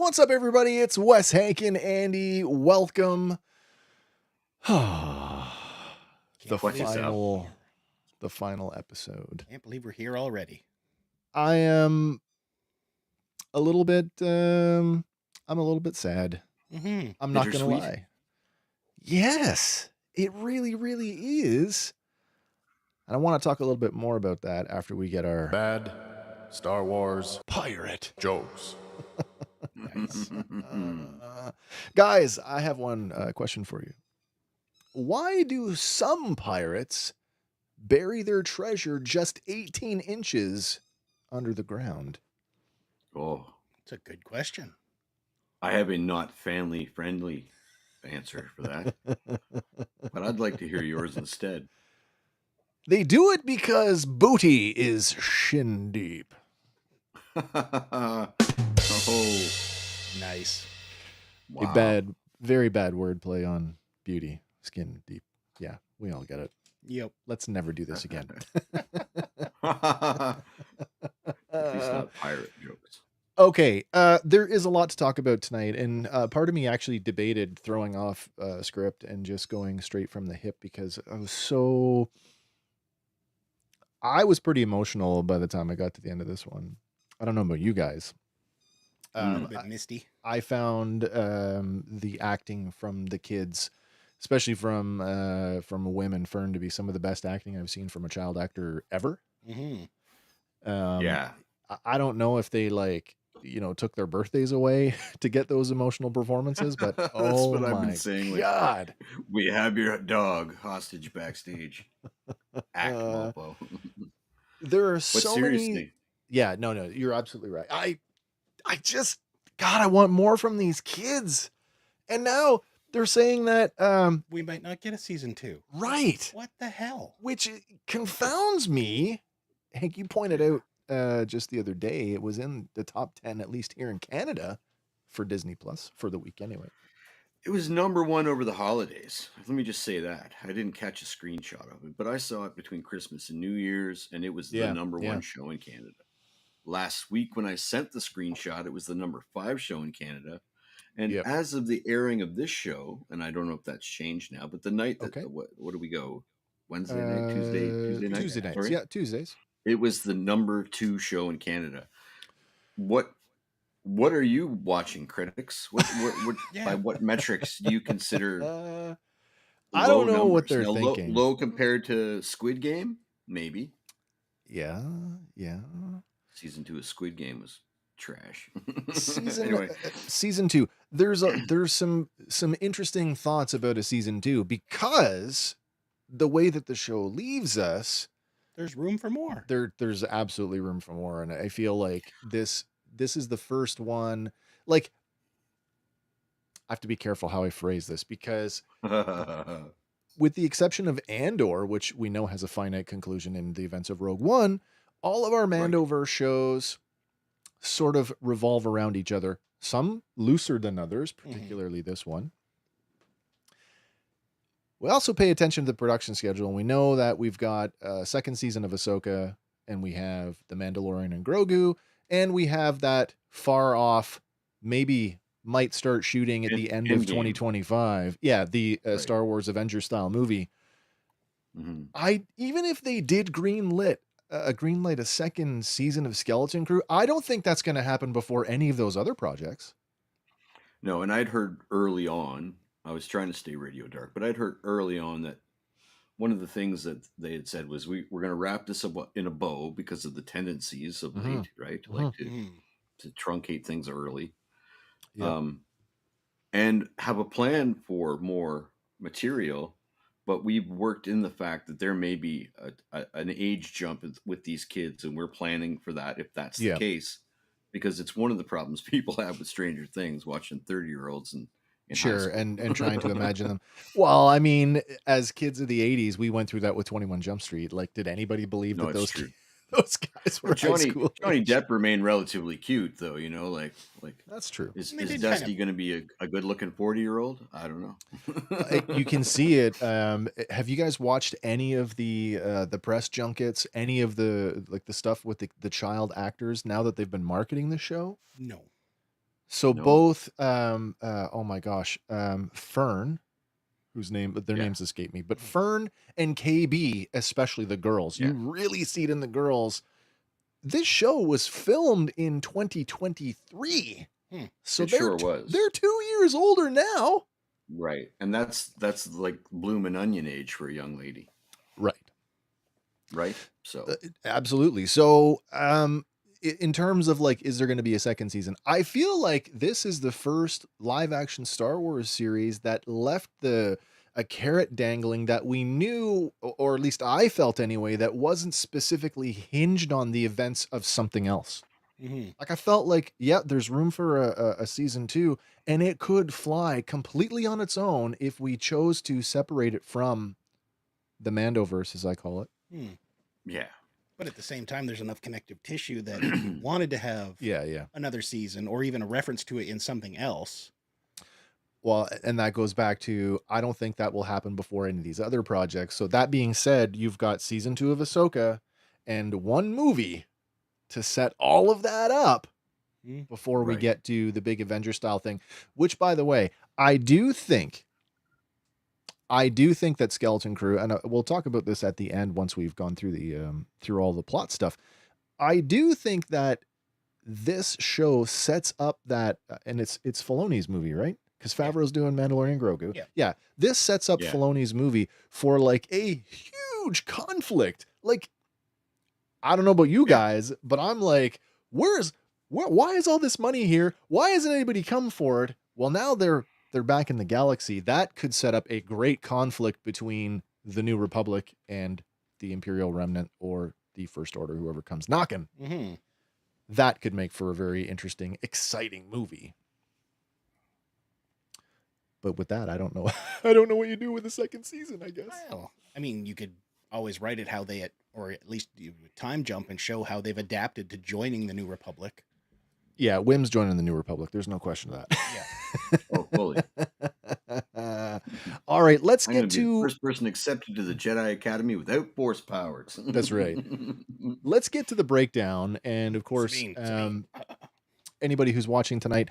What's up, everybody? It's Wes, Hank, and Andy. Welcome. the final episode. Can't believe we're here already. I am a little bit. I'm a little bit sad. Mm-hmm. I'm not gonna lie. Yes, it really, really is. And I want to talk a little bit more about that after we get our bad Star Wars pirate jokes. Nice. Guys, I have one question for you. Why do some pirates bury their treasure just 18 inches under the ground? Oh, it's a good question. I have a not family-friendly answer for that, but I'd like to hear yours instead. They do it because booty is shin deep. Oh, nice. Wow. A very bad wordplay on beauty, skin deep. Yeah, we all get it. Yep. Let's never do this again. At least not pirate jokes. Okay, there is a lot to talk about tonight, and part of me actually debated throwing off script and just going straight from the hip because I was pretty emotional by the time I got to the end of this one. I don't know about you guys. A bit misty. I found the acting from the kids, especially from Wim and Fern, to be some of the best acting I've seen from a child actor ever. Mm-hmm. Yeah. I don't know if they took their birthdays away to get those emotional performances, but That's oh what my I've been saying. God. We have your dog hostage backstage. Act Mopo. There are so seriously. many. Yeah, no, you're absolutely right. I want more from these kids. And now they're saying that we might not get a season 2. Right. What the hell? Which confounds me. Hank, you pointed out just the other day it was in the top 10, at least here in Canada, for Disney Plus for the week anyway. It was number 1 over the holidays. Let me just say that. I didn't catch a screenshot of it, but I saw it between Christmas and New Year's, and it was the number 1 show in Canada. Last week when I sent the screenshot, it was the number 5 show in Canada. And as of the airing of this show, and I don't know if that's changed now, but the night that, what do we go? Wednesday night, Tuesday night? Tuesday nights. Sorry? Yeah, Tuesdays. It was the number 2 show in Canada. What are you watching, critics? What by what metrics do you consider I don't know numbers? what they're thinking. Low compared to Squid Game? Maybe. Yeah. Season 2 of Squid Game was trash. Season 2. There's some interesting thoughts about a season 2 because the way that the show leaves us, there's room for more. There's absolutely room for more, and I feel like this is the first one. Like, I have to be careful how I phrase this because with the exception of Andor, which we know has a finite conclusion in the events of Rogue One, all of our Mandoverse shows sort of revolve around each other, some looser than others, particularly this one. We also pay attention to the production schedule, and we know that we've got a second season of Ahsoka, and we have The Mandalorian and Grogu, and we have that far off, maybe might start shooting at the end of 2025. Yeah, the Star Wars Avengers style movie. Mm-hmm. Even if they did greenlight a second season of Skeleton Crew, I don't think that's going to happen before any of those other projects. No, and I'd heard early on, I was trying to stay radio dark, but I'd heard early on that one of the things that they had said was we're going to wrap this up in a bow because of the tendencies of late, right? Like to truncate things early. And have a plan for more material, but we've worked in the fact that there may be an age jump with these kids, and we're planning for that if that's the case, because it's one of the problems people have with Stranger Things, watching 30-year-olds and sure, and trying to imagine them. Well, I mean, as kids of the 80s, we went through that with 21 Jump Street. Like, did anybody believe that those guys were Johnny high school Depp remained relatively cute, though, like that's true. Is Dusty going to be a good looking 40-year-old? I don't know. You can see it. Have you guys watched any of the press junkets, any of the stuff with the child actors now that they've been marketing the show? No. So No. both, oh my gosh, Fern, their Yeah. names escape me, but Fern and KB, especially the girls, Yeah. you really see it in the girls. This show was filmed in 2023. So It sure was. They're 2 years older now. Right. And that's like bloom and onion age for a young lady. Right. Right. So absolutely. So, in terms of like, is there going to be a second season? I feel like this is the first live action Star Wars series that left a carrot dangling that we knew, or at least I felt anyway, that wasn't specifically hinged on the events of something else. Like I felt like, yeah, there's room for a season 2, and it could fly completely on its own if we chose to separate it from the Mandoverse, as I call it. Yeah. But at the same time, there's enough connective tissue that if you wanted to have another season or even a reference to it in something else. Well, and that goes back to, I don't think that will happen before any of these other projects. So that being said, you've got season 2 of Ahsoka and one movie to set all of that up before we get to the big Avenger style thing, which, by the way, I do think that Skeleton Crew, and we'll talk about this at the end once we've gone through through all the plot stuff. I do think that this show sets up that, and it's Filoni's movie, right? Because Favreau's doing Mandalorian Grogu. Yeah. This sets up Filoni's movie for like a huge conflict. Like, I don't know about you guys, but I'm like, why is all this money here? Why hasn't anybody come for it? Well, now they're back in the galaxy. That could set up a great conflict between the New Republic and the Imperial Remnant, or the First Order, whoever comes knocking. That could make for a very interesting, exciting movie. But with that, I don't know. I don't know what you do with the second season, I guess. Well, I mean, you could always write it how they, or at least time jump and show how they've adapted to joining the New Republic. Yeah, Wim's joining the New Republic. There's no question of that. Yeah. Oh, fully. All right, let's I'm get to be to the first person accepted to the Jedi Academy without Force powers. That's right. Let's get to the breakdown, and of course, anybody who's watching tonight,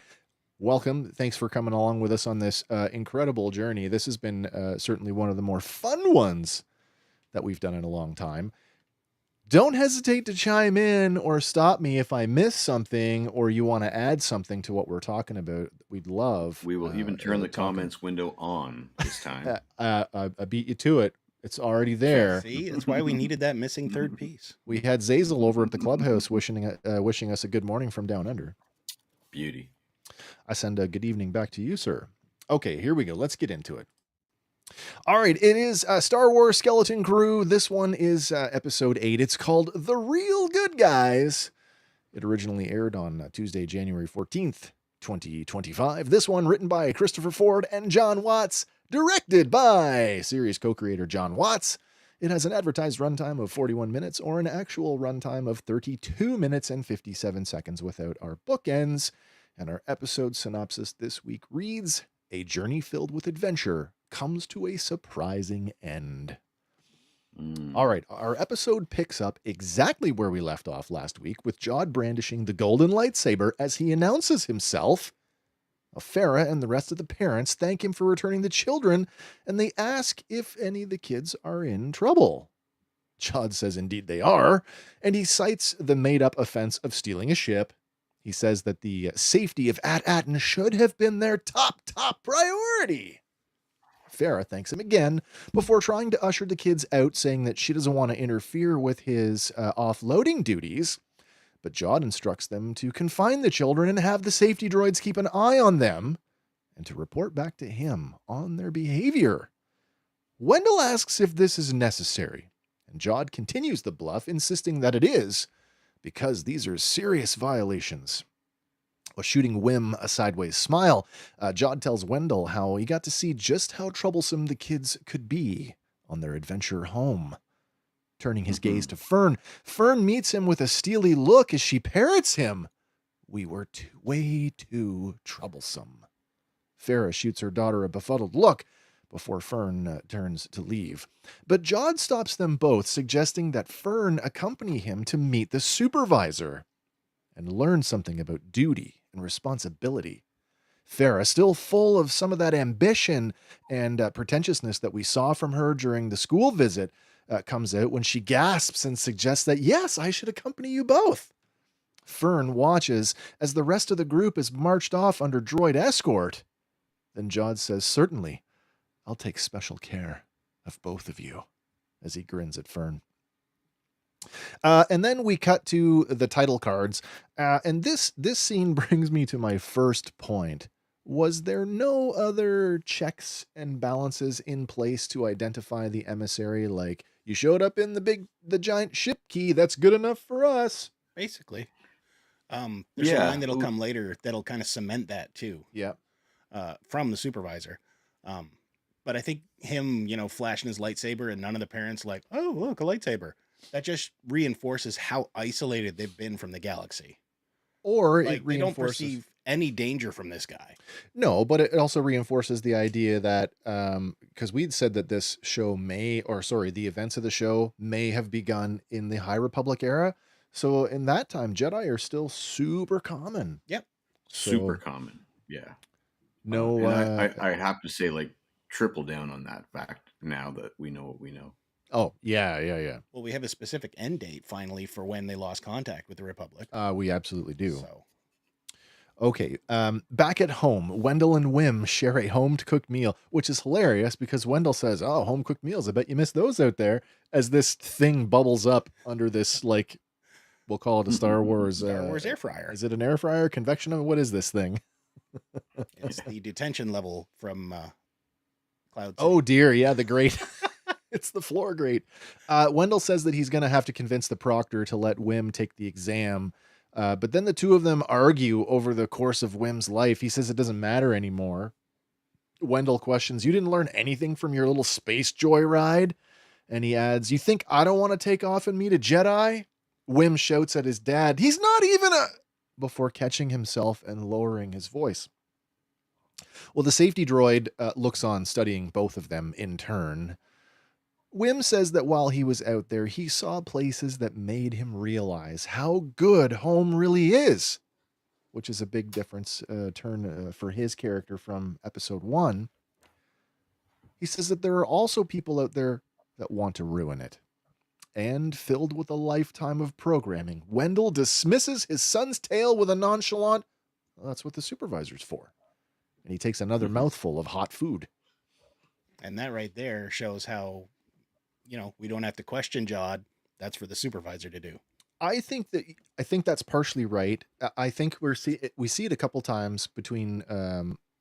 welcome. Thanks for coming along with us on this incredible journey. This has been certainly one of the more fun ones that we've done in a long time. Don't hesitate to chime in or stop me if I miss something or you want to add something to what we're talking about. We'd love. We will even turn the comments window on this time. I beat you to it. It's already there. See, that's why we needed that missing third piece. We had Zazel over at the clubhouse wishing us a good morning from down under. Beauty. I send a good evening back to you, sir. Okay, here we go. Let's get into it. All right, it is Star Wars Skeleton Crew. This one is episode 8. It's called The Real Gooid Guys. It originally aired on Tuesday, January 14th, 2025. This one written by Christopher Ford and John Watts, directed by series co-creator John Watts. It has an advertised runtime of 41 minutes or an actual runtime of 32 minutes and 57 seconds without our bookends. And our episode synopsis this week reads, "A journey filled with adventure comes to a surprising end." All right, our episode picks up exactly where we left off last week, with Jod brandishing the golden lightsaber as he announces himself. Farah and the rest of the parents thank him for returning the children, and they ask if any of the kids are in trouble. Jod says indeed they are, and he cites the made-up offense of stealing a ship. He says that the safety of At Attin should have been their top priority. Farah thanks him again before trying to usher the kids out, saying that she doesn't want to interfere with his offloading duties. But Jod instructs them to confine the children and have the safety droids keep an eye on them and to report back to him on their behavior. Wendell asks if this is necessary, and Jod continues the bluff, insisting that it is, because these are serious violations. While shooting Wim a sideways smile, Jod tells Wendell how he got to see just how troublesome the kids could be on their adventure home. Turning his gaze to Fern, Fern meets him with a steely look as she parrots him. "We were way too troublesome." Farah shoots her daughter a befuddled look before Fern turns to leave. But Jod stops them both, suggesting that Fern accompany him to meet the supervisor and learn something about duty and responsibility. Farah, still full of some of that ambition and pretentiousness that we saw from her during the school visit, comes out when she gasps and suggests that, yes, I should accompany you both. Fern watches as the rest of the group is marched off under droid escort. Then Jod says, certainly, I'll take special care of both of you, as he grins at Fern. And then we cut to the title cards. And this scene brings me to my first point. Was there no other checks and balances in place to identify the emissary? Like, you showed up in the giant ship key. That's good enough for us. Basically. There's a line that'll come later that'll kind of cement that too. Yeah. From the supervisor. But I think him, flashing his lightsaber and none of the parents like, oh, look, a lightsaber. That just reinforces how isolated they've been from the galaxy. Or like, they don't perceive any danger from this guy. No, but it also reinforces the idea that, because we'd said that this show the events of the show may have begun in the High Republic era. So in that time, Jedi are still super common. Yep. Super common. Yeah. No, I have to say, like, triple down on that fact now that we know what we know. Oh, yeah. Well, we have a specific end date finally for when they lost contact with the Republic. We absolutely do. So. Okay, back at home, Wendell and Wim share a home-cooked meal, which is hilarious because Wendell says, oh, home-cooked meals, I bet you missed those out there, as this thing bubbles up under this, like, we'll call it a Star Wars air fryer. Is it an air fryer? Convection oven? What is this thing? It's the detention level from Cloud City. Oh, dear, yeah, the grate. It's the floor grate. Wendell says that he's going to have to convince the proctor to let Wim take the exam. But then the two of them argue over the course of Wim's life. He says it doesn't matter anymore. Wendell questions, you didn't learn anything from your little space joyride? And he adds, you think I don't want to take off and meet a Jedi? Wim shouts at his dad, he's not even before catching himself and lowering his voice. Well, the safety droid looks on, studying both of them in turn. Wim says that while he was out there, he saw places that made him realize how good home really is, which is a big difference turn for his character from episode 1. He says that there are also people out there that want to ruin it. And filled with a lifetime of programming, Wendell dismisses his son's tale with a nonchalant, well, that's what the supervisor's for. And he takes another mouthful of hot food. And that right there shows how, we don't have to question Jod. That's for the supervisor to do. I think that's partially right. I think we see it a couple times between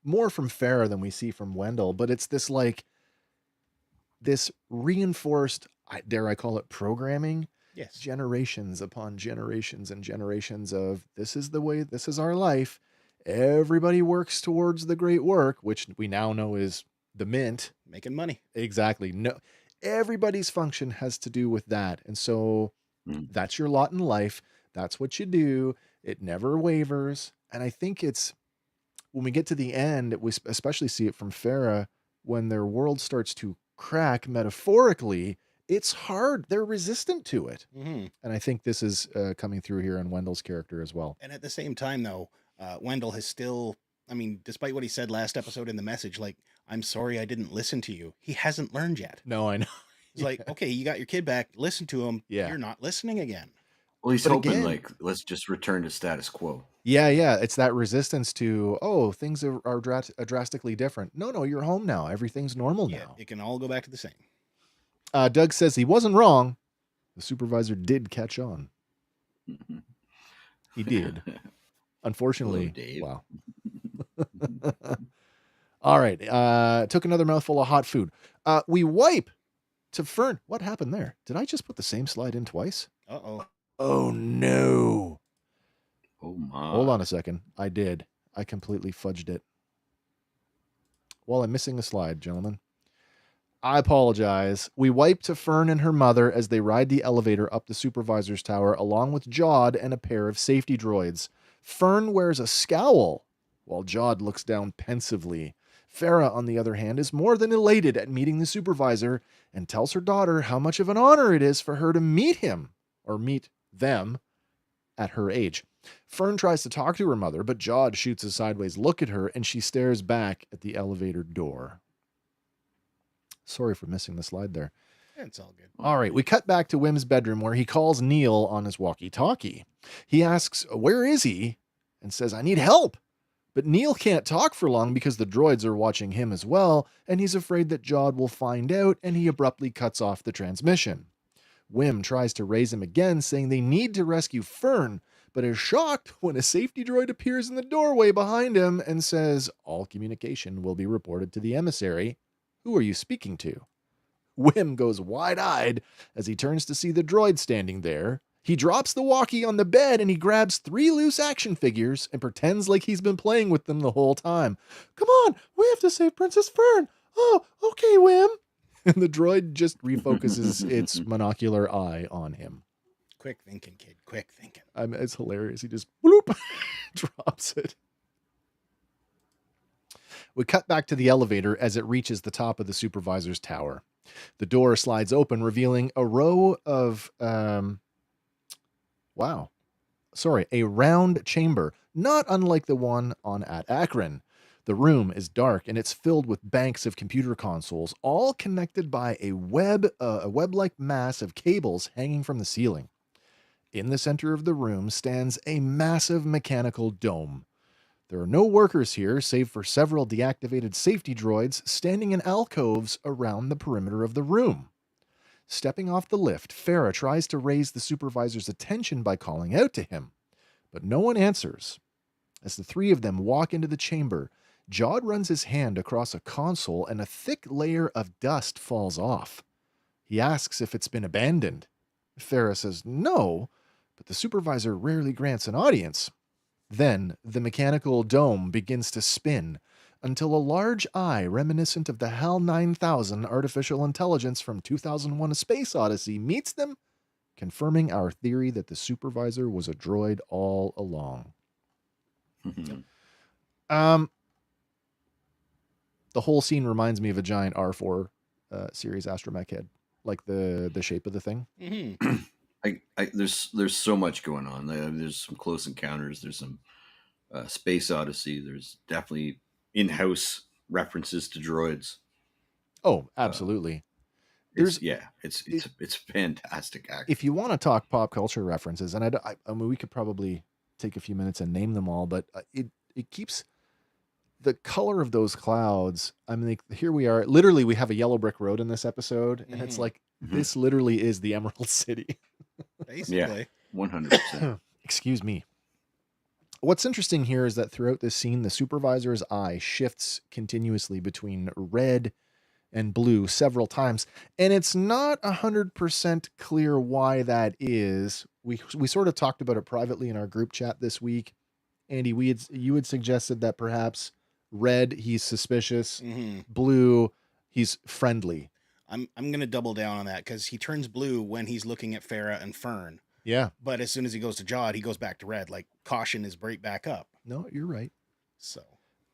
more from Farah than we see from Wendell, but it's this reinforced, dare I call it, programming? Yes. Generations upon generations and generations of this is the way, this is our life. Everybody works towards the great work, which we now know is the mint. Making money. Exactly. No, everybody's function has to do with that. And so that's your lot in life. That's what you do. It never wavers. And I think it's when we get to the end, we especially see it from Farah, when their world starts to crack metaphorically, it's hard. They're resistant to it. Mm-hmm. And I think this is coming through here in Wendell's character as well. And at the same time, though, Wendell has still, despite what he said last episode in the message, like, I'm sorry I didn't listen to you. He hasn't learned yet. No, I know. It's like, okay, you got your kid back. Listen to him. Yeah. You're not listening again. Well, he's hoping, let's just return to status quo. Yeah. It's that resistance to, things are drastically different. No, you're home now. Everything's normal now. It can all go back to the same. Doug says he wasn't wrong. The supervisor did catch on. He did. Unfortunately. Hello, Wow. All right. Took another mouthful of hot food. We wipe to Fern. What happened there? Did I just put the same slide in twice? Uh-oh. Oh, no. Oh, my. Hold on a second. I did. I completely fudged it. Well, I'm missing a slide, gentlemen. I apologize. We wipe to Fern and her mother as they ride the elevator up the supervisor's tower along with Jod and a pair of safety droids. Fern wears a scowl while Jod looks down pensively. Farah, on the other hand, is more than elated at meeting the supervisor and tells her daughter how much of an honor it is for her to meet him or meet them at her age. Fern tries to talk to her mother, but Jod shoots a sideways look at her, and she stares back at the elevator door. Sorry for missing the slide there. It's all good. All right, we cut back to Wim's bedroom where he calls Neil on his walkie-talkie. He asks, where is he? And says, I need help. But Neil can't talk for long because the droids are watching him as well, and he's afraid that Jod will find out, and he abruptly cuts off the transmission. Wim tries to raise him again, saying they need to rescue Fern, but is shocked when a safety droid appears in the doorway behind him and says, all communication will be reported to the emissary. Who are you speaking to? Wim goes wide-eyed as he turns to see the droid standing there. He drops the walkie on the bed and he grabs 3 loose action figures and pretends like he's been playing with them the whole time. Come on, we have to save Princess Fern. Oh, okay, Wim. And the droid just refocuses its monocular eye on him. Quick thinking, kid. Quick thinking. It's hilarious. He just bloop, drops it. We cut back to the elevator as it reaches the top of the supervisor's tower. The door slides open, revealing a row of, a round chamber, not unlike the one on At Attin. The room is dark and it's filled with banks of computer consoles, all connected by a web-like mass of cables hanging from the ceiling. In the center of the room stands a massive mechanical dome. There are no workers here, save for several deactivated safety droids standing in alcoves around the perimeter of the room. Stepping off the lift, Farah tries to raise the supervisor's attention by calling out to him, but no one answers. As the 3 of them walk into the chamber, Jod runs his hand across a console and a thick layer of dust falls off. He asks if it's been abandoned. Farah says no, but the supervisor rarely grants an audience. Then the mechanical dome begins to spin until a large eye reminiscent of the HAL 9000 artificial intelligence from 2001: A Space Odyssey meets them, confirming our theory that the supervisor was a droid all along. The whole scene reminds me of a giant R4 series astromech head, like the shape of the thing. Mm-hmm. There's so much going on. There's some Close Encounters. There's some Space Odyssey. There's definitely in-house references to droids. Oh, absolutely. It's fantastic. Actually, if you want to talk pop culture references, and I mean, we could probably take a few minutes and name them all, but it keeps the color of those clouds. I mean, like, here we are. Literally, we have a yellow brick road in this episode, and it's like this literally is the Emerald City. Basically. 100%. Excuse me. What's interesting here is that throughout this scene, the supervisor's eye shifts continuously between red and blue several times, and it's not 100% clear why that is. We sort of talked about it privately in our group chat this week. Andy, you had suggested that perhaps red, he's suspicious. Blue, he's friendly. I'm going to double down on that because he turns blue when he's looking at Farah and Fern. Yeah. But as soon as he goes to Jod, he goes back to red, like caution is right back up. No, you're right. So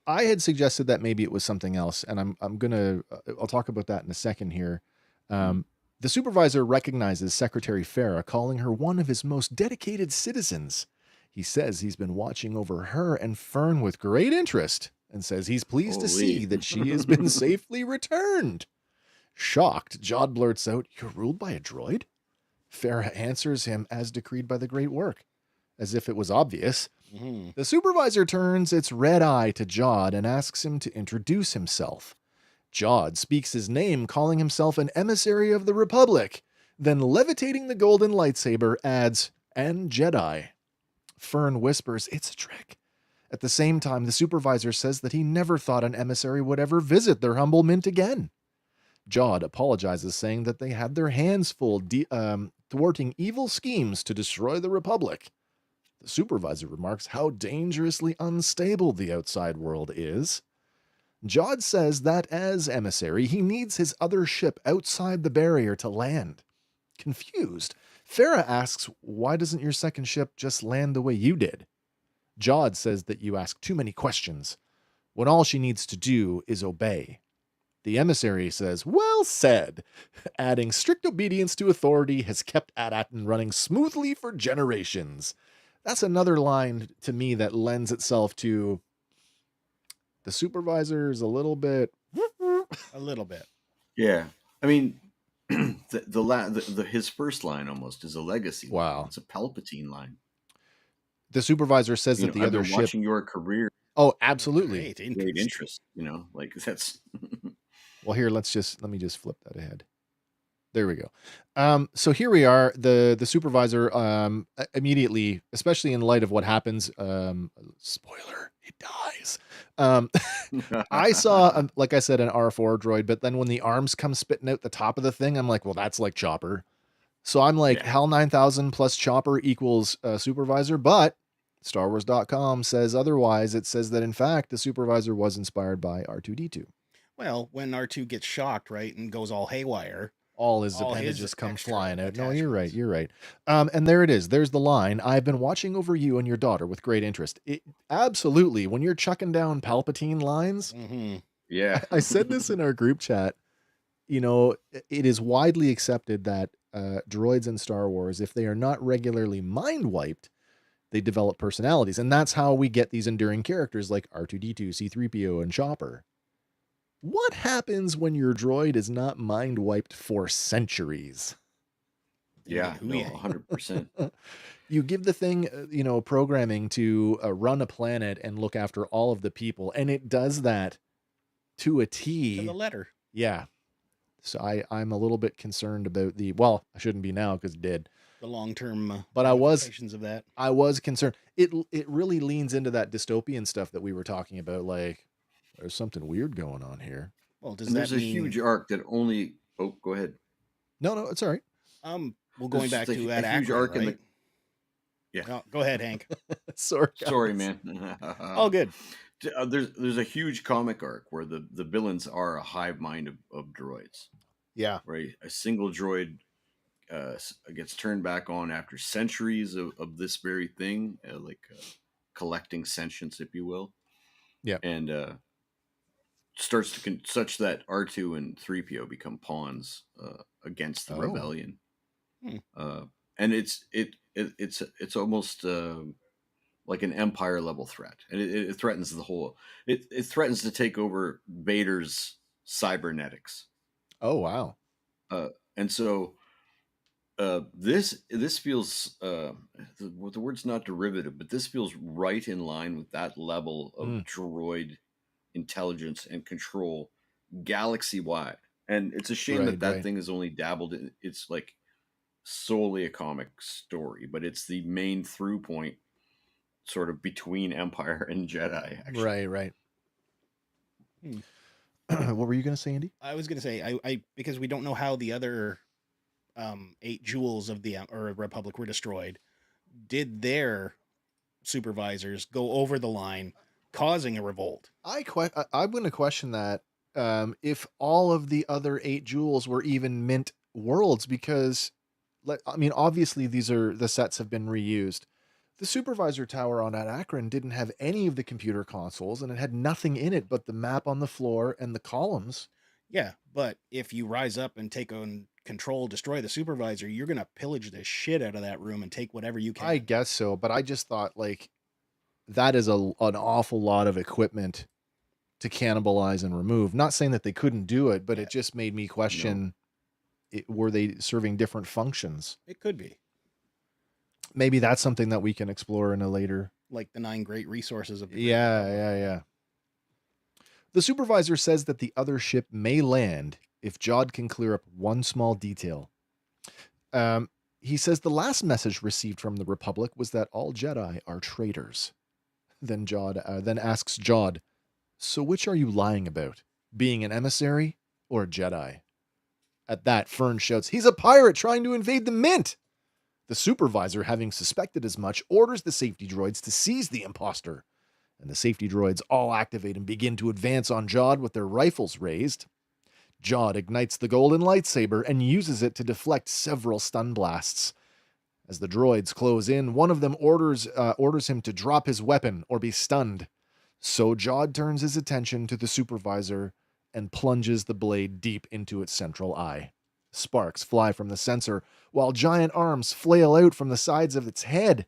I had suggested that maybe it was something else, and I'll talk about that in a second here. The supervisor recognizes Secretary Farah, calling her one of his most dedicated citizens. He says he's been watching over her and Fern with great interest and says he's pleased to see that she has been safely returned. Shocked, Jod blurts out, "You're ruled by a droid?" Farah answers him as decreed by the Great Work, as if it was obvious. The supervisor turns its red eye to Jod and asks him to introduce himself. Jod speaks his name, calling himself an emissary of the Republic, then levitating the golden lightsaber adds, "and Jedi." Fern whispers, "It's a trick." At the same time, the supervisor says that he never thought an emissary would ever visit their humble mint again. Jod apologizes, saying that they had their hands full thwarting evil schemes to destroy the Republic. The supervisor remarks how dangerously unstable the outside world is. Jod says that as emissary, he needs his other ship outside the barrier to land. Confused, Farah asks, "Why doesn't your second ship just land the way you did?" Jod says that you ask too many questions, when all she needs to do is obey. The emissary says, "Well said," adding, "strict obedience to authority has kept At Attin running smoothly for generations." That's another line to me that lends itself to the supervisor is a little bit. A little bit. Yeah. I mean, his first line almost is a legacy line. Wow. It's a Palpatine line. The supervisor says that the I've other been ship. watching your career. Oh, absolutely. Great interest. Like that's. Well, here, let me just flip that ahead. There we go. So here we are. The supervisor immediately, especially in light of what happens. Spoiler: he dies. I saw, like I said, an R4 droid, but then when the arms come spitting out the top of the thing, I'm like, well, that's like Chopper. So I'm like, HAL 9000 plus Chopper equals supervisor, but StarWars.com says otherwise. It says that in fact the supervisor was inspired by R2D2. Well, when R2 gets shocked, right, and goes all haywire, all his appendages come flying out. No, you're right. You're right. And there it is. There's the line. I've been watching over you and your daughter with great interest. Absolutely. When you're chucking down Palpatine lines. Mm-hmm. Yeah. I said this in our group chat. It is widely accepted that droids in Star Wars, if they are not regularly mind wiped, they develop personalities. And that's how we get these enduring characters like R2D2, C3PO, and Chopper. What happens when your droid is not mind wiped for centuries? Yeah, no, 100%. You give the thing, programming to run a planet and look after all of the people, and it does that to a T. To the letter. Yeah. So I'm a little bit concerned about I shouldn't be now because it did. The long-term but ramifications of that. I was concerned. It really leans into that dystopian stuff that we were talking about, like, there's something weird going on here. Well, there's a huge arc that only. Oh, go ahead. No, it's all right. Well, going back to At Attin, arc right? in yeah. No, go ahead, Hank. Sorry, man. All good. There's a huge comic arc where the villains are a hive mind of droids. Yeah. Right. A single droid gets turned back on after centuries of this very thing, collecting sentience, if you will. Yeah. And starts to such that R2 and 3PO become pawns against the rebellion. And it's almost like an empire level threat, and it threatens the whole. It threatens to take over Vader's cybernetics. Oh wow! And so this feels the word's not derivative, but this feels right in line with that level of droid intelligence and control galaxy wide. And it's a shame that thing is only dabbled in. It's like solely a comic story, but it's the main through point sort of between Empire and Jedi, actually. Right. What were you going to say, Andy? I was going to say, I because we don't know how the other 8 jewels of the Republic were destroyed. Did their supervisors go over the line, causing a revolt? I'm going to question that if all of the other 8 jewels were even mint worlds, because obviously the sets have been reused. The supervisor tower on At Attin didn't have any of the computer consoles, and it had nothing in it but the map on the floor and the columns. Yeah, but if you rise up and take on control, destroy the supervisor, you're going to pillage the shit out of that room and take whatever you can. I guess so, but I just thought, that is an awful lot of equipment to cannibalize and remove. Not saying that they couldn't do it, but it just made me question, were they serving different functions? It could be. Maybe that's something that we can explore in a later... Like the 9 great resources of the... Yeah. The supervisor says that the other ship may land if Jod can clear up one small detail. He says the last message received from the Republic was that all Jedi are traitors. Then asks Jod, so which are you lying about? Being an emissary or a Jedi? At that, Fern shouts, he's a pirate trying to invade the Mint! The supervisor, having suspected as much, orders the safety droids to seize the imposter. And the safety droids all activate and begin to advance on Jod with their rifles raised. Jod ignites the golden lightsaber and uses it to deflect several stun blasts. As the droids close in, one of them orders him to drop his weapon or be stunned. So Jod turns his attention to the supervisor and plunges the blade deep into its central eye. Sparks fly from the sensor, while giant arms flail out from the sides of its head.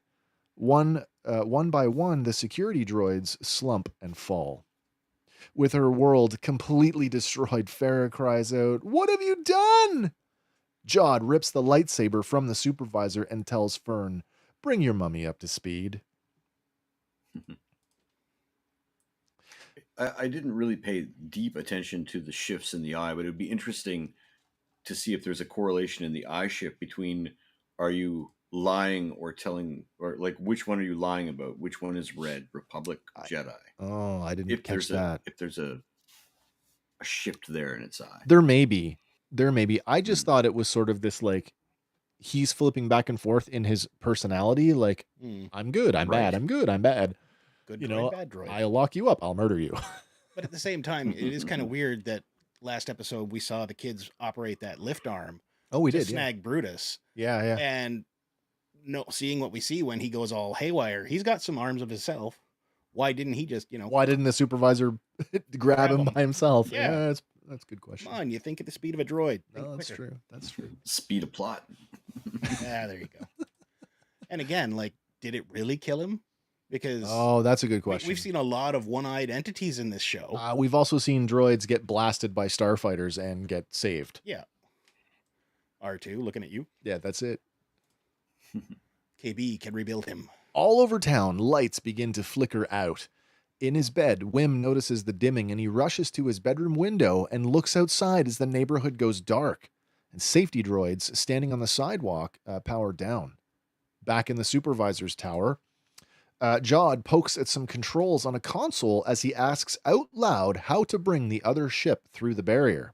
One by one, the security droids slump and fall. With her world completely destroyed, Farah cries out, "What have you done?" Jod rips the lightsaber from the supervisor and tells Fern, "Bring your mummy up to speed." I didn't really pay deep attention to the shifts in the eye, but it would be interesting to see if there's a correlation in the eye shift between are you lying or telling, or like which one are you lying about? Which one is red, Republic, Jedi? Oh, I didn't catch that. If there's a shift there in its eye. There may be. I just thought it was sort of this like he's flipping back and forth in his personality. Like, I'm good, I'm bad, I'm good, I'm bad. Good you droid, know, bad droid. I'll lock you up, I'll murder you. But at the same time, it is kind of weird that last episode we saw the kids operate that lift arm. Oh, we to did. snag Brutus. Yeah. And seeing what we see when he goes all haywire, he's got some arms of himself. Why didn't he just, Why didn't the supervisor grab him by himself? Yeah. That's a good question. Come on, you think at the speed of a droid. No, that's true. That's true. Speed of plot. Yeah, there you go. And again, like, did it really kill him? Because that's a good question. We've seen a lot of one-eyed entities in this show. We've also seen droids get blasted by starfighters and get saved. Yeah. R2, looking at you. Yeah, that's it. KB can rebuild him. All over town, lights begin to flicker out. In his bed, Wim notices the dimming and he rushes to his bedroom window and looks outside as the neighborhood goes dark. And safety droids standing on the sidewalk power down. Back in the supervisor's tower, Jod pokes at some controls on a console as he asks out loud how to bring the other ship through the barrier.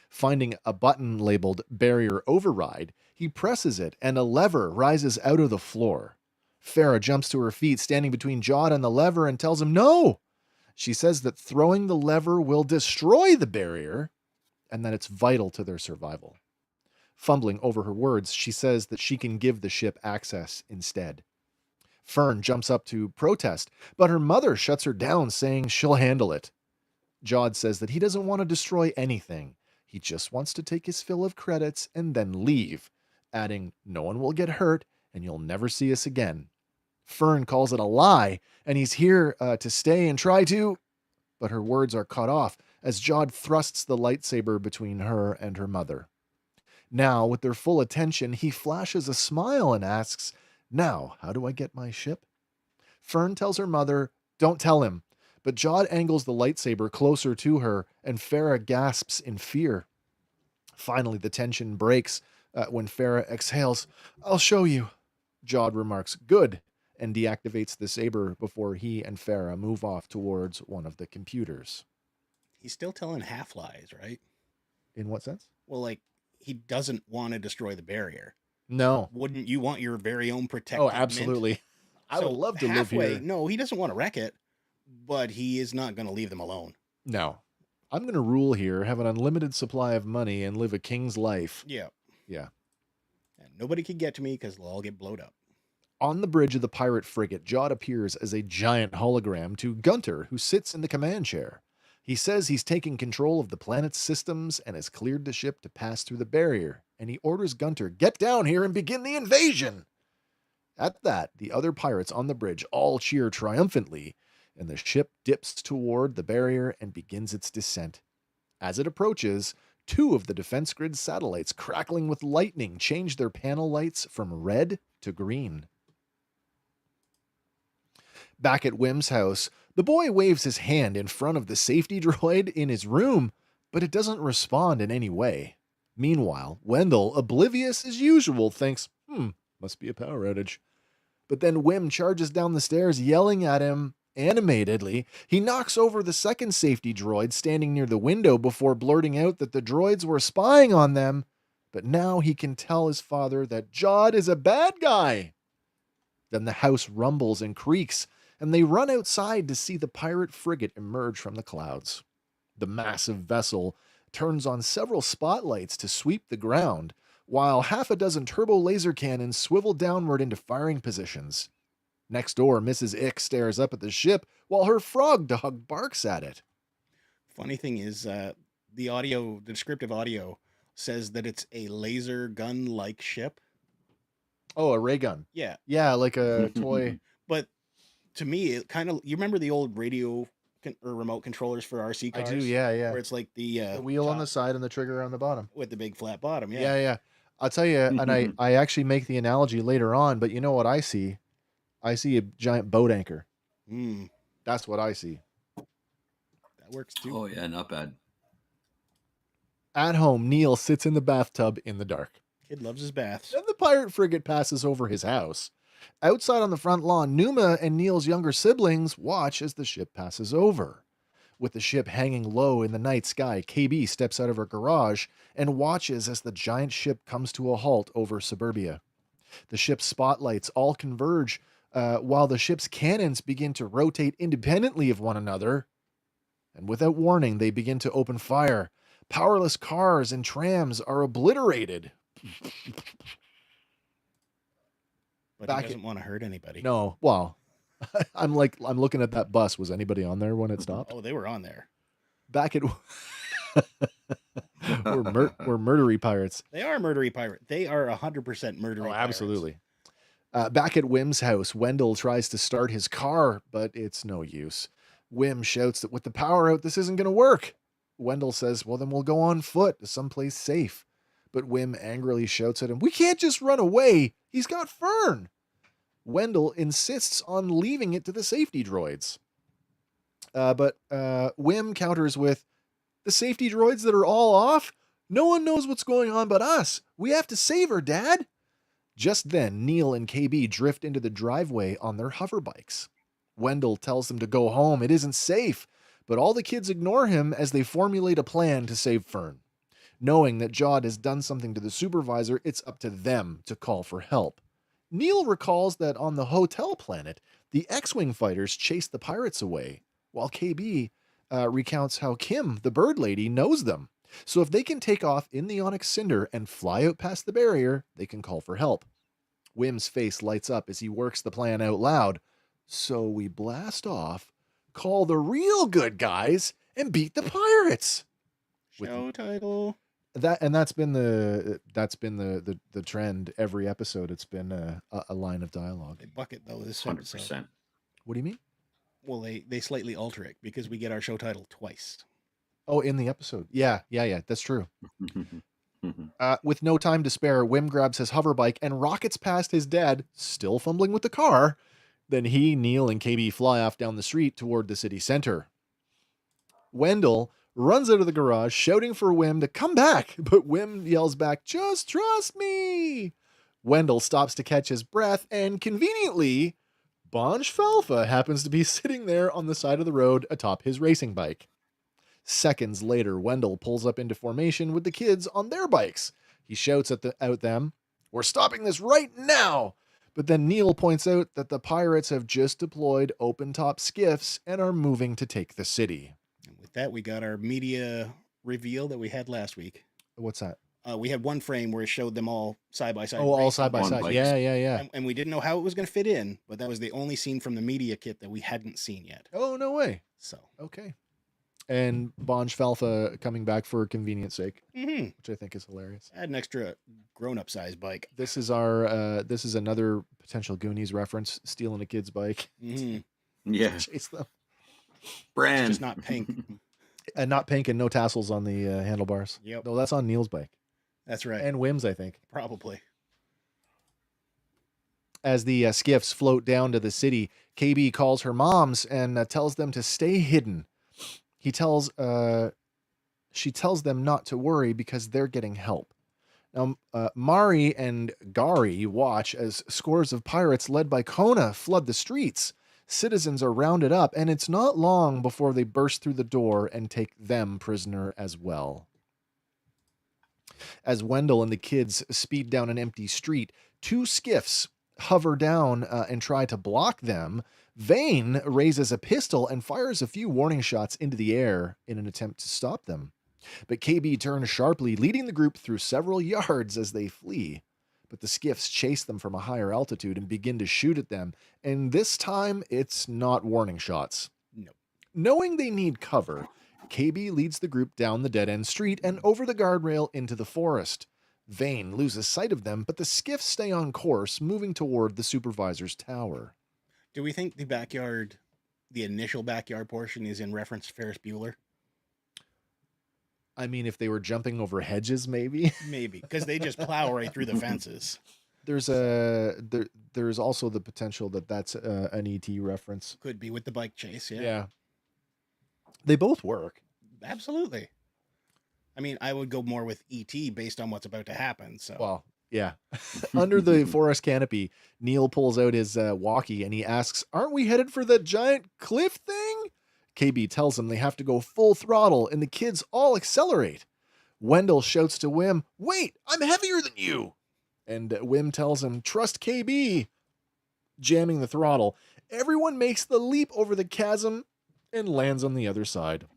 Finding a button labeled Barrier Override, he presses it and a lever rises out of the floor. Farah jumps to her feet, standing between Jod and the lever, and tells him no. She says that throwing the lever will destroy the barrier and that it's vital to their survival. Fumbling over her words, she says that she can give the ship access instead. Fern jumps up to protest, but her mother shuts her down, saying she'll handle it. Jod says that he doesn't want to destroy anything. He just wants to take his fill of credits and then leave, adding, "No one will get hurt and you'll never see us again." Fern calls it a lie, and he's here to stay and try to... But her words are cut off as Jod thrusts the lightsaber between her and her mother. Now, with their full attention, he flashes a smile and asks, "Now, how do I get my ship?" Fern tells her mother, "Don't tell him." But Jod angles the lightsaber closer to her, and Farah gasps in fear. Finally, the tension breaks when Farah exhales. "I'll show you." Jod remarks, "Good," and deactivates the saber before he and Farah move off towards one of the computers. He's still telling half-lies, right? In what sense? Well, like, he doesn't want to destroy the barrier. No. Wouldn't you want your very own protected Oh, absolutely. Mint? I would love to live here. No, he doesn't want to wreck it, but he is not going to leave them alone. No. I'm going to rule here, have an unlimited supply of money, and live a king's life. Yeah. Yeah. And nobody can get to me because they'll all get blowed up. On the bridge of the pirate frigate, Jod appears as a giant hologram to Gunter, who sits in the command chair. He says he's taking control of the planet's systems and has cleared the ship to pass through the barrier, and he orders Gunter, "Get down here and begin the invasion!" At that, the other pirates on the bridge all cheer triumphantly, and the ship dips toward the barrier and begins its descent. As it approaches, two of the defense grid satellites, crackling with lightning, change their panel lights from red to green. Back at Wim's house, the boy waves his hand in front of the safety droid in his room, but it doesn't respond in any way. Meanwhile, Wendell, oblivious as usual, thinks, must be a power outage. But then Wim charges down the stairs, yelling at him animatedly. He knocks over the second safety droid standing near the window before blurting out that the droids were spying on them. But now he can tell his father that Jod is a bad guy. Then the house rumbles and creaks, and they run outside to see the pirate frigate emerge from the clouds. The massive vessel turns on several spotlights to sweep the ground, while half a dozen turbo laser cannons swivel downward into firing positions. Next door, Mrs. Ick stares up at the ship while her frog dog barks at it. Funny thing is, the descriptive audio says that it's a laser gun-like ship. Oh, a ray gun. Yeah. Yeah, like a toy. But to me, it kind of, you remember the old radio or remote controllers for RC I cars? do, yeah. Where it's like the wheel on the top side and the trigger on the bottom. with the big flat bottom. Yeah, Yeah. yeah. I'll tell you, and I actually make the analogy later on, but you know what I see? I see a giant boat anchor. Mm, That's what I see. that works too. Oh yeah, not bad. At home, Neil sits in the bathtub in the dark. Kid loves his baths. Then the pirate frigate passes over his house. Outside on the front lawn, Numa and Neil's younger siblings watch as the ship passes over. With the ship hanging low in the night sky, KB steps out of her garage and watches as the giant ship comes to a halt over suburbia. The ship's spotlights all converge while the ship's cannons begin to rotate independently of one another. And without warning, they begin to open fire. Powerless cars and trams are obliterated. But Back he doesn't want to hurt anybody. No, well, I'm looking at that bus. Was anybody on there when it stopped? Oh, they were on there. Back at we're murdery pirates. They are murdery pirate. They are 100% murdery Oh, pirates. absolutely. Back at Wim's house, Wendell tries to start his car, but it's no use. Wim shouts that with the power out, this isn't going to work. Wendell says, well, then we'll go on foot to someplace safe. But Wim angrily shouts at him, we can't just run away. He's got Fern. Wendell insists on leaving it to the safety droids. But Wim counters with, the safety droids that are all off? No one knows what's going on but us. We have to save her, Dad. Just then, Neil and KB drift into the driveway on their hover bikes. Wendell tells them to go home. It isn't safe. But all the kids ignore him as they formulate a plan to save Fern. Knowing that Jod has done something to the supervisor, it's up to them to call for help. Neil recalls that on the hotel planet, the X-Wing fighters chased the pirates away, while KB recounts how Kim, the bird lady, knows them. So if they can take off in the Onyx Cinder and fly out past the barrier, they can call for help. Wim's face lights up as he works the plan out loud. So we blast off, call the Real Gooid Guys, and beat the pirates. Show title. That's been the trend every episode. It's been a line of dialogue. They bucket though this 100%. episode. What do you mean? Well, they slightly alter it because we get our show title twice. Oh, in the episode. Yeah. That's true. With no time to spare, Wim grabs his hover bike and rockets past his dad, still fumbling with the car. Then he, Neil, and KB fly off down the street toward the city center. Wendell runs out of the garage, shouting for Wim to come back, but Wim yells back, just trust me. Wendell stops to catch his breath, and conveniently, Bonj Falfa happens to be sitting there on the side of the road atop his racing bike. Seconds later, Wendell pulls up into formation with the kids on their bikes. He shouts at them, we're stopping this right now! But then Neil points out that the pirates have just deployed open-top skiffs and are moving to take the city. And with that, we got our media reveal that we had last week. What's that? We had one frame where it showed them all side by side. Oh, all racing. side by on side. bikes. Yeah. And we didn't know how it was going to fit in, but that was the only scene from the media kit that we hadn't seen yet. Oh, no way. So, Okay. And Bonj Falfa coming back for convenience sake, mm-hmm. which I think is hilarious. Add an extra grown-up size bike. This is another potential Goonies reference, stealing a kid's bike. Mm-hmm. Yeah. Chase them. Brand. It's just not pink. And not pink and no tassels on the handlebars. Yep. No, that's on Neil's bike. That's right. And Wim's, I think. Probably. As the skiffs float down to the city, KB calls her moms and tells them to stay hidden. She tells them not to worry because they're getting help. Now, Mari and Gari watch as scores of pirates led by Kona flood the streets. Citizens are rounded up, and it's not long before they burst through the door and take them prisoner as well. As Wendell and the kids speed down an empty street, two skiffs hover down and try to block them. Vane raises a pistol and fires a few warning shots into the air in an attempt to stop them. But KB turns sharply, leading the group through several yards as they flee. But the skiffs chase them from a higher altitude and begin to shoot at them, and this time it's not warning shots. No. Knowing they need cover, KB leads the group down the dead-end street and over the guardrail into the forest. Vane loses sight of them, but the skiffs stay on course, moving toward the supervisor's tower. Do we think the initial backyard portion is in reference to Ferris Bueller? I mean, if they were jumping over hedges, maybe. Maybe, because they just plow right through the fences. There's also the potential that that's an ET reference. Could be with the bike chase, yeah. Yeah. They both work. Absolutely. I mean, I would go more with ET based on what's about to happen. So, well, yeah. Under the forest canopy, Neil pulls out his walkie and he asks, "Aren't we headed for that giant cliff thing?" KB tells him they have to go full throttle and the kids all accelerate. Wendell shouts to Wim, "Wait, I'm heavier than you." And Wim tells him, "Trust KB." Jamming the throttle, everyone makes the leap over the chasm and lands on the other side.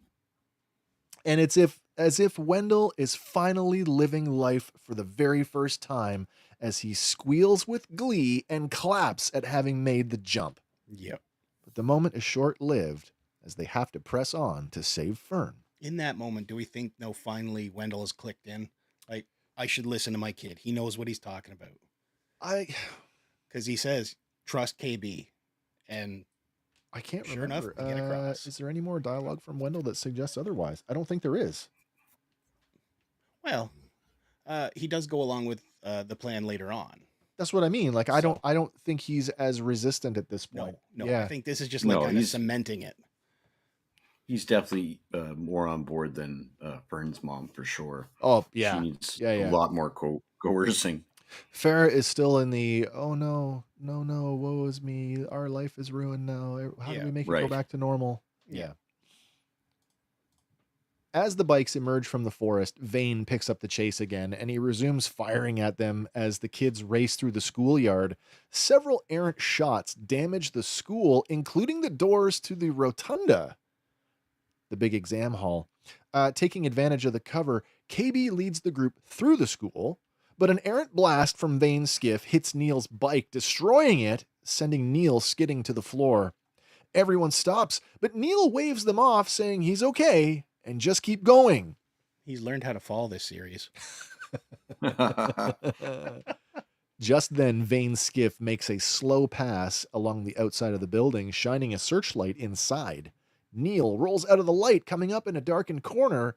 And it's as if Wendell is finally living life for the very first time as he squeals with glee and claps at having made the jump. Yep. But the moment is short-lived as they have to press on to save Fern. In that moment, do we think, no, finally Wendell has clicked in? Like, I should listen to my kid. He knows what he's talking about. Because he says, trust KB. And I can't sure remember. enough, they get across. Is there any more dialogue from Wendell that suggests otherwise? I don't think there is. Well, he does go along with the plan later on. That's what I mean. Like, I don't think he's as resistant at this point. No, yeah. I think this is just like kind of cementing it. He's definitely more on board than Fern's mom for sure. Oh, yeah. She needs a lot more coercing. Farrah is still in the, oh no, woe is me. Our life is ruined now. How do we make it go back to normal? Yeah. As the bikes emerge from the forest, Vane picks up the chase again, and he resumes firing at them as the kids race through the schoolyard. Several errant shots damage the school, including the doors to the rotunda, the big exam hall. Taking advantage of the cover, KB leads the group through the school, but an errant blast from Vane's skiff hits Neil's bike, destroying it, sending Neil skidding to the floor. Everyone stops, but Neil waves them off, saying he's okay, and just keep going. He's learned how to fall this series. Just then, Vane's skiff makes a slow pass along the outside of the building, shining a searchlight inside. Neil rolls out of the light, coming up in a darkened corner.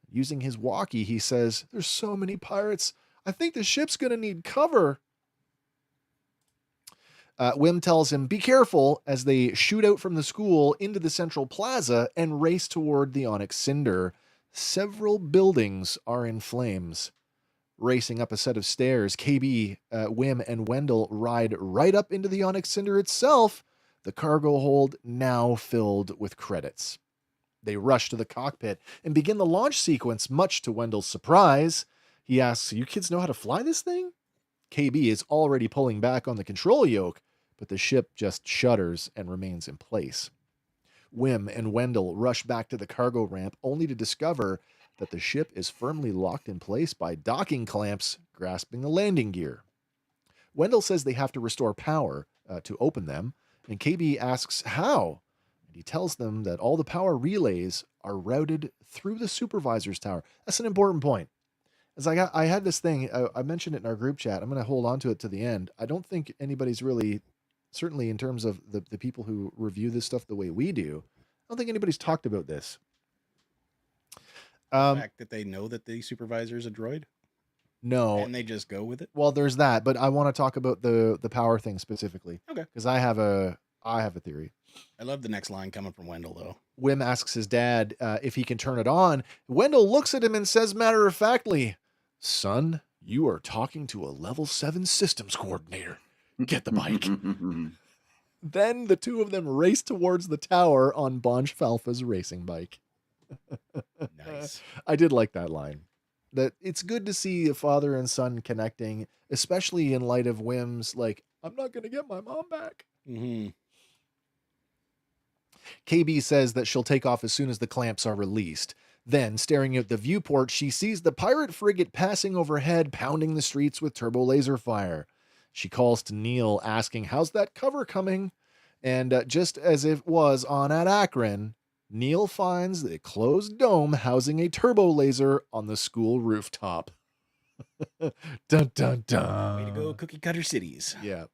Using his walkie, he says, "There's so many pirates. I think the ship's going to need cover." Wim tells him, "Be careful," as they shoot out from the school into the central plaza and race toward the Onyx Cinder. Several buildings are in flames. Racing up a set of stairs, KB, Wim, and Wendell ride right up into the Onyx Cinder itself, the cargo hold now filled with credits. They rush to the cockpit and begin the launch sequence, much to Wendell's surprise. He asks, "You kids know how to fly this thing?" KB is already pulling back on the control yoke, but the ship just shudders and remains in place. Wim and Wendell rush back to the cargo ramp, only to discover that the ship is firmly locked in place by docking clamps grasping the landing gear. Wendell says they have to restore power to open them, and KB asks how, and he tells them that all the power relays are routed through the supervisor's tower. That's an important point. As I had this thing, I mentioned it in our group chat. I'm going to hold on to it to the end. I don't think anybody's really, certainly in terms of the people who review this stuff the way we do, I don't think anybody's talked about this. The fact that they know that the supervisor is a droid? No. And they just go with it? Well, there's that, but I want to talk about the power thing specifically. Okay. Because I have a theory. I love the next line coming from Wendell, though. Wim asks his dad if he can turn it on. Wendell looks at him and says matter-of-factly, "Son, you are talking to a level 7 systems coordinator. Get the bike." Then the two of them race towards the tower on Bonch Falfa's racing bike. Nice. I did like that line. That it's good to see a father and son connecting, especially in light of Wim's, like, "I'm not going to get my mom back." Mm-hmm. KB says that she'll take off as soon as the clamps are released. Then, staring at the viewport, she sees the pirate frigate passing overhead, pounding the streets with turbo laser fire. She calls to Neil, asking, "How's that cover coming?" And just as it was on At Attin, Neil finds the closed dome housing a turbo laser on the school rooftop. Dun, dun, dun. Way to go, cookie cutter cities. Yeah.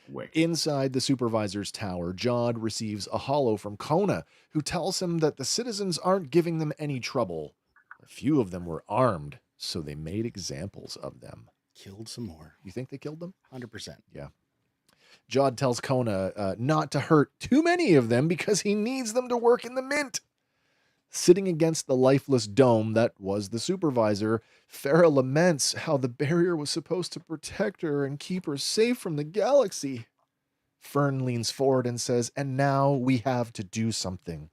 Wicked. Inside the supervisor's tower, Jod receives a hollow from Kona, who tells him that the citizens aren't giving them any trouble. A few of them were armed, so they made examples of them. Killed some more. You think they killed them? 100%. Yeah. Jod tells Kona not to hurt too many of them because he needs them to work in the mint. Sitting against the lifeless dome that was the supervisor, Farah laments how the barrier was supposed to protect her and keep her safe from the galaxy. Fern leans forward and says, "And now we have to do something."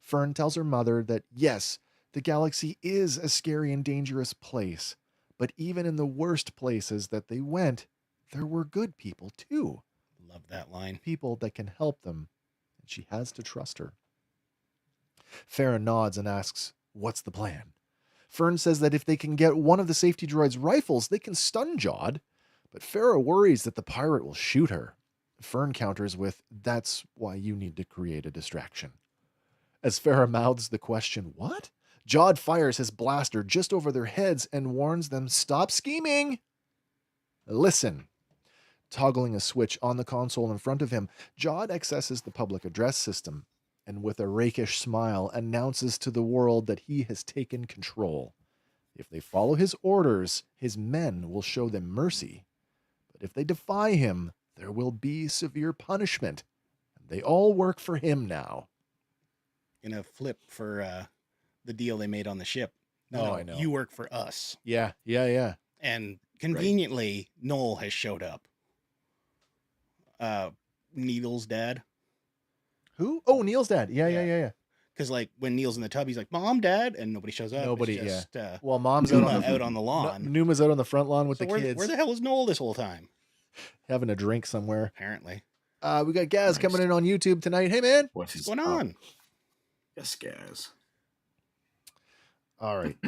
Fern tells her mother that, yes, the galaxy is a scary and dangerous place, but even in the worst places that they went, there were good people too. Love that line. People that can help them, and she has to trust her. Farah nods and asks, "What's the plan?" Fern says that if they can get one of the safety droid's rifles, they can stun Jod, but Farah worries that the pirate will shoot her. Fern counters with, "That's why you need to create a distraction." As Farah mouths the question, "What?" Jod fires his blaster just over their heads and warns them, "Stop scheming. Listen." Toggling a switch on the console in front of him, Jod accesses the public address system and with a rakish smile announces to the world that he has taken control. If they follow his orders, his men will show them mercy. But if they defy him, there will be severe punishment. And they all work for him now. In a flip for the deal they made on the ship. No, I know. You work for us. Yeah. And conveniently, Noel has showed up. Needle's dad. Who? Oh, Neil's dad. Yeah. Because like when Neil's in the tub, he's like, "Mom, Dad," and nobody shows up. Nobody, It's just, Well, Mom's Numa out on the lawn. Numa's out on the front lawn with So the where, kids. where the hell was Noel this whole time? Having a drink somewhere. Apparently. We got Gaz coming in on YouTube tonight. Hey, man. What's going on? Yes, Gaz. All right.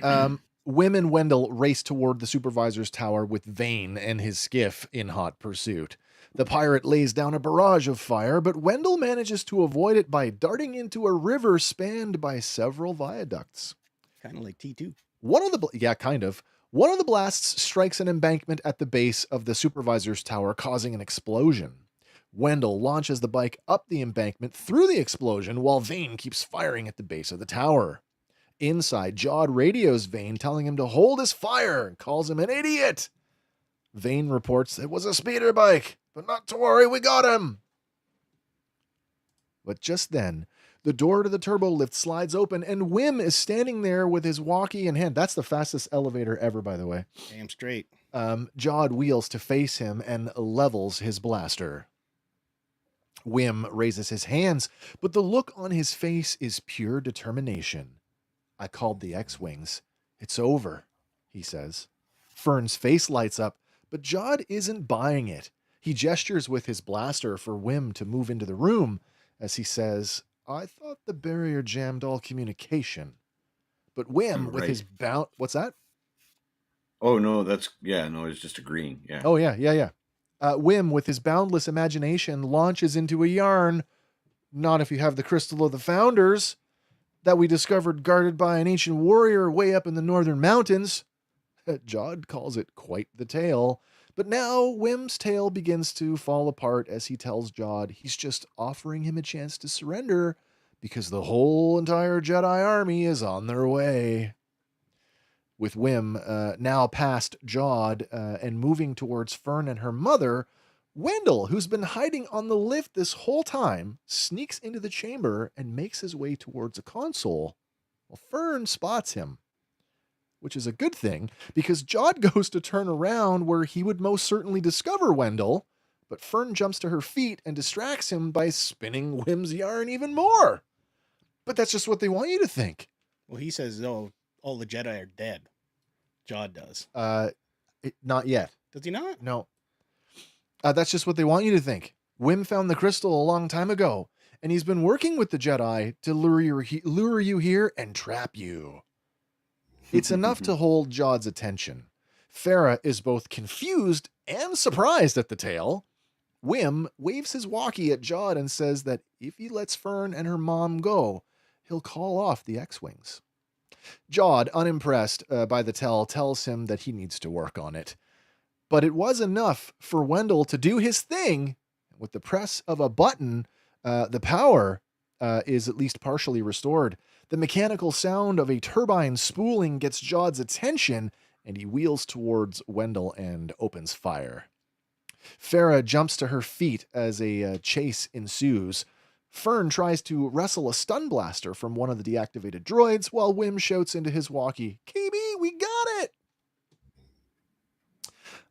Wim and Wendell race toward the supervisor's tower with Vane and his skiff in hot pursuit. The pirate lays down a barrage of fire, but Wendell manages to avoid it by darting into a river spanned by several viaducts. Kind of like T2. Kind of. One of the blasts strikes an embankment at the base of the supervisor's tower, causing an explosion. Wendell launches the bike up the embankment through the explosion while Vane keeps firing at the base of the tower. Inside, Jod radios Vane, telling him to hold his fire and calls him an idiot. Vane reports it was a speeder bike, but not to worry, we got him. But just then, the door to the turbo lift slides open and Wim is standing there with his walkie in hand. That's the fastest elevator ever, by the way. Damn straight. Jod wheels to face him and levels his blaster. Wim raises his hands, but the look on his face is pure determination. "I called the X-Wings. It's over," he says. Fern's face lights up, but Jod isn't buying it. He gestures with his blaster for Wim to move into the room as he says, "I thought the barrier jammed all communication." But Wim, with his what's that? Oh, no, it's just a green. Yeah. Oh, yeah. Wim, with his boundless imagination, launches into a yarn. "Not if you have the crystal of the founders that we discovered guarded by an ancient warrior way up in the northern mountains." Jod calls it quite the tale. But now Wim's tale begins to fall apart as he tells Jod he's just offering him a chance to surrender because the whole entire Jedi army is on their way. With Wim now past Jod and moving towards Fern and her mother, Wendell, who's been hiding on the lift this whole time, sneaks into the chamber and makes his way towards a console. Well, Fern spots him, which is a good thing because Jod goes to turn around where he would most certainly discover Wendell, but Fern jumps to her feet and distracts him by spinning Wim's yarn even more. But that's just what they want you to think. Well, he says, "Oh, all the Jedi are dead." Jod does. Not yet. Does he not? No. That's just what they want you to think. Wim found the crystal a long time ago, and he's been working with the Jedi to lure you here and trap you. It's enough to hold Jod's attention. Farah is both confused and surprised at the tale. Wim waves his walkie at Jod and says that if he lets Fern and her mom go, he'll call off the X-Wings. Jod, unimpressed by the tell, tells him that he needs to work on it. But it was enough for Wendell to do his thing. With the press of a button, the power is at least partially restored. The mechanical sound of a turbine spooling gets Jod's attention, and he wheels towards Wendell and opens fire. Farah jumps to her feet as a chase ensues. Fern tries to wrestle a stun blaster from one of the deactivated droids, while Wim shouts into his walkie, KB, we got it!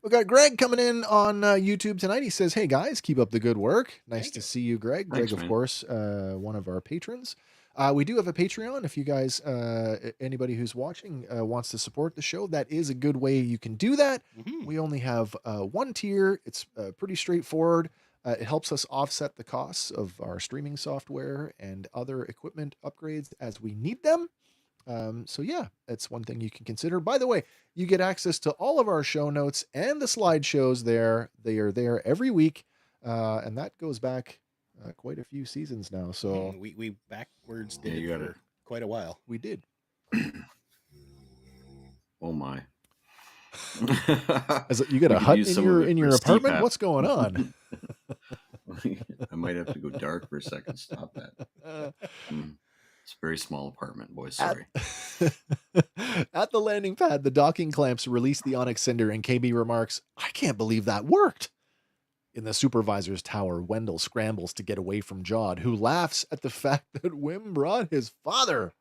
We got Greg coming in on YouTube tonight. He says, hey guys, keep up the good work. Nice to see you, Greg. Thanks, Greg, of man. course, one of our patrons. We do have a Patreon. If you guys, anybody who's watching wants to support the show, that is a good way you can do that. Mhm. We only have one tier. It's pretty straightforward. It helps us offset the costs of our streaming software and other equipment upgrades as we need them. So yeah, it's one thing you can consider. By the way, you get access to all of our show notes and the slideshows there. They are there every week. And that goes back quite a few seasons now. So we backwards did Yeah, you it got for it. quite a while. we did. Oh my. You got a We could hut use in some of your it in for your a apartment? CPAP. What's going on? I might have to go dark for a second. Stop that. It's a very small apartment, boys. Sorry. At the landing pad, the docking clamps release the Onyx Cinder, and KB remarks, I can't believe that worked. In the supervisor's tower, Wendell scrambles to get away from Jod, who laughs at the fact that Wim brought his father.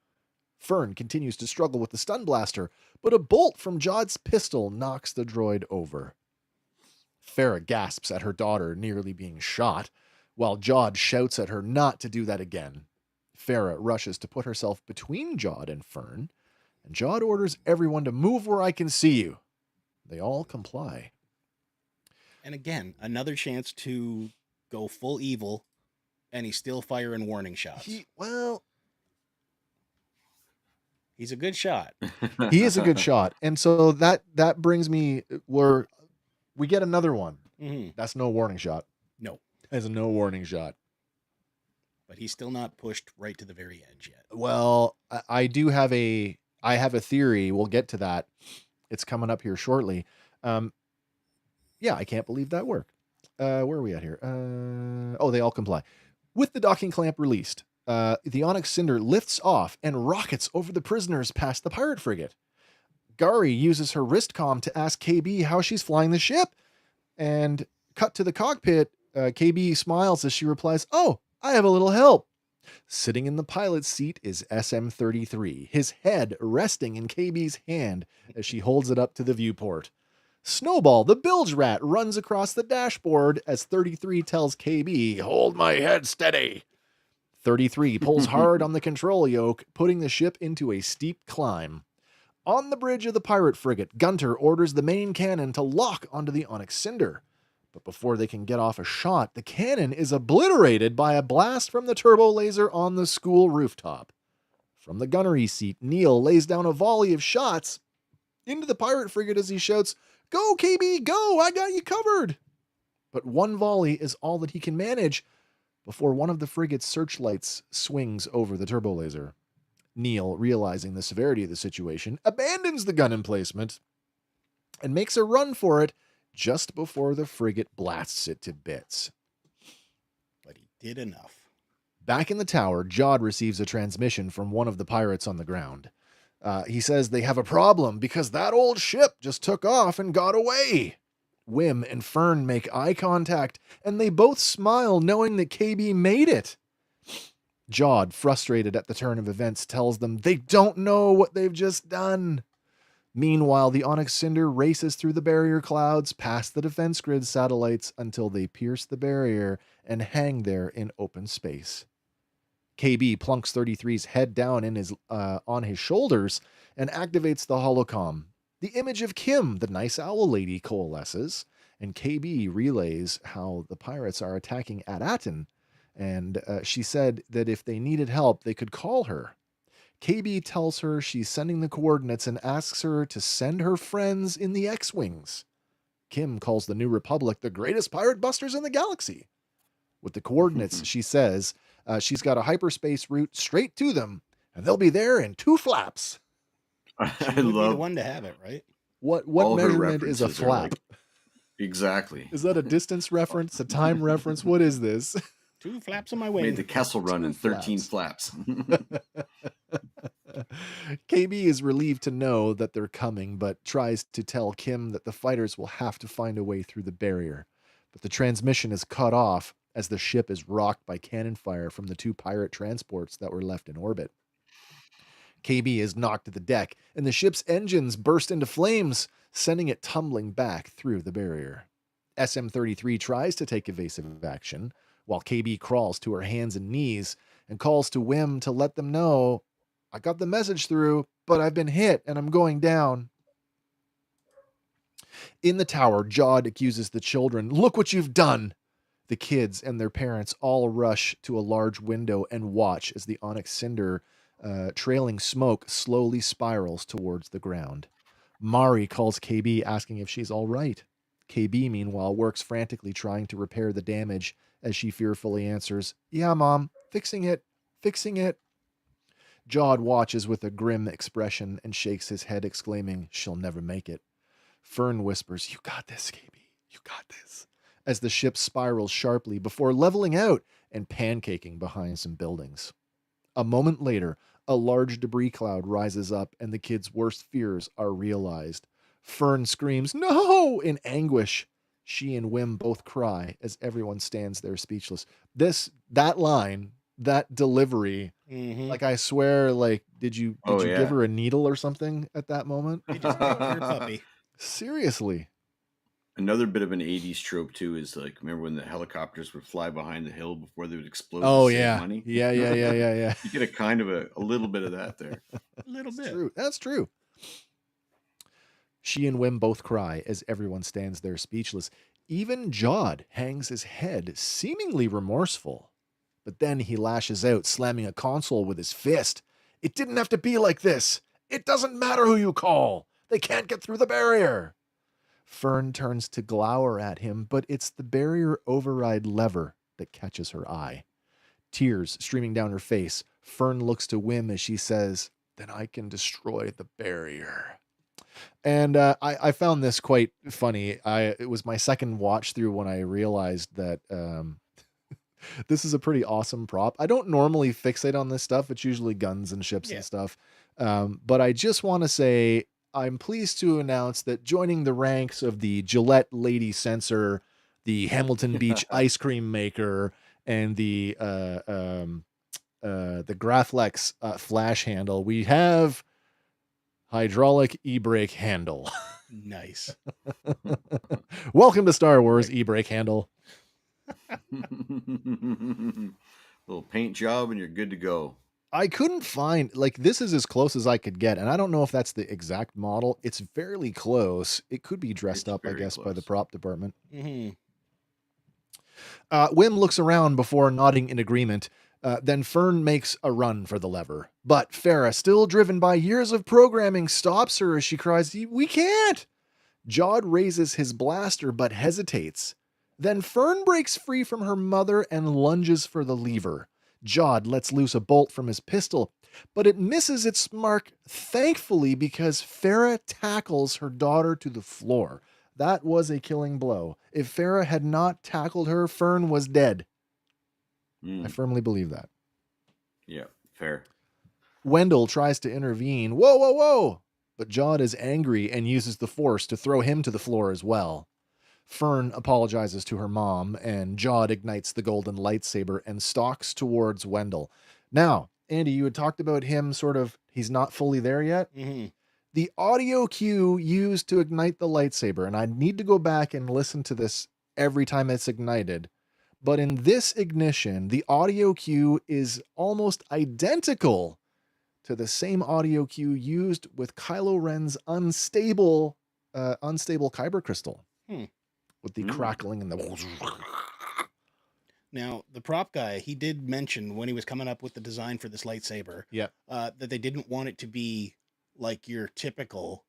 Fern continues to struggle with the stun blaster, but a bolt from Jod's pistol knocks the droid over. Farah gasps at her daughter nearly being shot, while Jod shouts at her not to do that again. Farah rushes to put herself between Jod and Fern, and Jod orders everyone to move where I can see you. They all comply. And again, another chance to go full evil, and he's still firing warning shots. He's a good shot. He is a good shot. And so that brings me where we get another one. Mm-hmm. That's no warning shot. No. That's a no warning shot. But he's still not pushed right to the very edge yet. Well, I have a theory. We'll get to that. It's coming up here shortly. Yeah, I can't believe that worked. Where are we at here? They all comply. With the docking clamp released, the Onyx Cinder lifts off and rockets over the prisoners past the pirate frigate. Gari uses her wrist comm to ask KB how she's flying the ship. And cut to the cockpit, KB smiles as she replies, oh, I have a little help. Sitting in the pilot's seat is SM-33, his head resting in KB's hand as she holds it up to the viewport. Snowball, the bilge rat, runs across the dashboard as 33 tells KB, hold my head steady. 33 pulls hard on the control yoke, putting the ship into a steep climb. On the bridge of the pirate frigate, Gunter orders the main cannon to lock onto the Onyx Cinder. But before they can get off a shot, the cannon is obliterated by a blast from the turbo laser on the school rooftop. From the gunnery seat, Neil lays down a volley of shots into the pirate frigate as he shouts, go, KB, go, I got you covered. But one volley is all that he can manage before one of the frigate's searchlights swings over the turbo laser. Neil, realizing the severity of the situation, abandons the gun emplacement and makes a run for it just before the frigate blasts it to bits. But he did enough. Back in the tower, Jod receives a transmission from one of the pirates on the ground. He says they have a problem because that old ship just took off and got away. Wim and Fern make eye contact, and they both smile knowing that KB made it. Jod, frustrated at the turn of events, tells them they don't know what they've just done. Meanwhile, the Onyx Cinder races through the barrier clouds past the defense grid satellites until they pierce the barrier and hang there in open space. KB plunks 33's head down on his shoulders and activates the holocom. The image of Kim, the nice owl lady, coalesces, and KB relays how the pirates are attacking At Attin, and she said that if they needed help, they could call her. KB tells her she's sending the coordinates and asks her to send her friends in the X-Wings. Kim calls the New Republic the greatest pirate busters in the galaxy. With the coordinates, she says she's got a hyperspace route straight to them, and they'll be there in 2 flaps. She I would be the love one to have it, right? What all her measurement is a references are flap? like exactly. Is that a distance reference, a time reference? What is this? 2 flaps on my Made wing. the Kessel Run 2 in 13 flaps. flaps. KB is relieved to know that they're coming, but tries to tell Kim that the fighters will have to find a way through the barrier. But the transmission is cut off as the ship is rocked by cannon fire from the 2 pirate transports that were left in orbit. KB is knocked to the deck, and the ship's engines burst into flames, sending it tumbling back through the barrier. SM-33 tries to take evasive action, while KB crawls to her hands and knees and calls to Wim to let them know, I got the message through, but I've been hit and I'm going down. In the tower, Jod accuses the children, look what you've done. The kids and their parents all rush to a large window and watch as the onyx cinder trailing smoke slowly spirals towards the ground. Mari calls KB asking if she's all right. KB, meanwhile, works frantically trying to repair the damage as she fearfully answers, yeah, Mom, fixing it. Jod watches with a grim expression and shakes his head, exclaiming, she'll never make it. Fern whispers, you got this, KB, you got this, as the ship spirals sharply before leveling out and pancaking behind some buildings. A moment later, a large debris cloud rises up and the kids' worst fears are realized. Fern screams, no, in anguish. She and Wim both cry as everyone stands there speechless. That line, that delivery, like I swear, like, did you give her a needle or something at that moment? They just gave her a puppy. Seriously. Another bit of an 80s trope too is like, remember when the helicopters would fly behind the hill before they would explode to save money? Yeah. You get a little bit of that there. A little bit. True. That's true. She and Wim both cry as everyone stands there speechless. Even Jod hangs his head, seemingly remorseful. But then he lashes out, slamming a console with his fist. It didn't have to be like this. It doesn't matter who you call. They can't get through the barrier. Fern turns to glower at him, but it's the barrier override lever that catches her eye. Tears streaming down her face, Fern looks to Wim as she says, then I can destroy the barrier. And I found this quite funny. It was my second watch through when I realized that this is a pretty awesome prop. I don't normally fixate on this stuff. It's usually guns and ships and stuff. But I just want to say I'm pleased to announce that joining the ranks of the Gillette Lady Sensor, the Hamilton Beach ice cream maker, and the Graflex flash handle, we have hydraulic e-brake handle. Nice. Welcome to Star Wars e-brake handle. Little paint job and you're good to go. I couldn't find, like, this is as close as I could get, and I don't know if that's the exact model. It's fairly close. It could be dressed up, I guess, by the prop department. Mm-hmm. Wim looks around before nodding in agreement. Then Fern makes a run for the lever. But Farah, still driven by years of programming, stops her as she cries, we can't! Jod raises his blaster but hesitates. Then Fern breaks free from her mother and lunges for the lever. Jod lets loose a bolt from his pistol, but it misses its mark, thankfully, because Farah tackles her daughter to the floor. That was a killing blow. If Farah had not tackled her, Fern was dead. I firmly believe that. Yeah, fair. Wendell tries to intervene. Whoa! But Jod is angry and uses the force to throw him to the floor as well. Fern apologizes to her mom, and Jod ignites the golden lightsaber and stalks towards Wendell. Now, Andy, you had talked about him he's not fully there yet. Mm-hmm. The audio cue used to ignite the lightsaber, and I need to go back and listen to this every time it's ignited. But in this ignition, the audio cue is almost identical to the same audio cue used with Kylo Ren's unstable kyber crystal. With the crackling and the... Now, the prop guy, he did mention when he was coming up with the design for this lightsaber, that they didn't want it to be like your typical,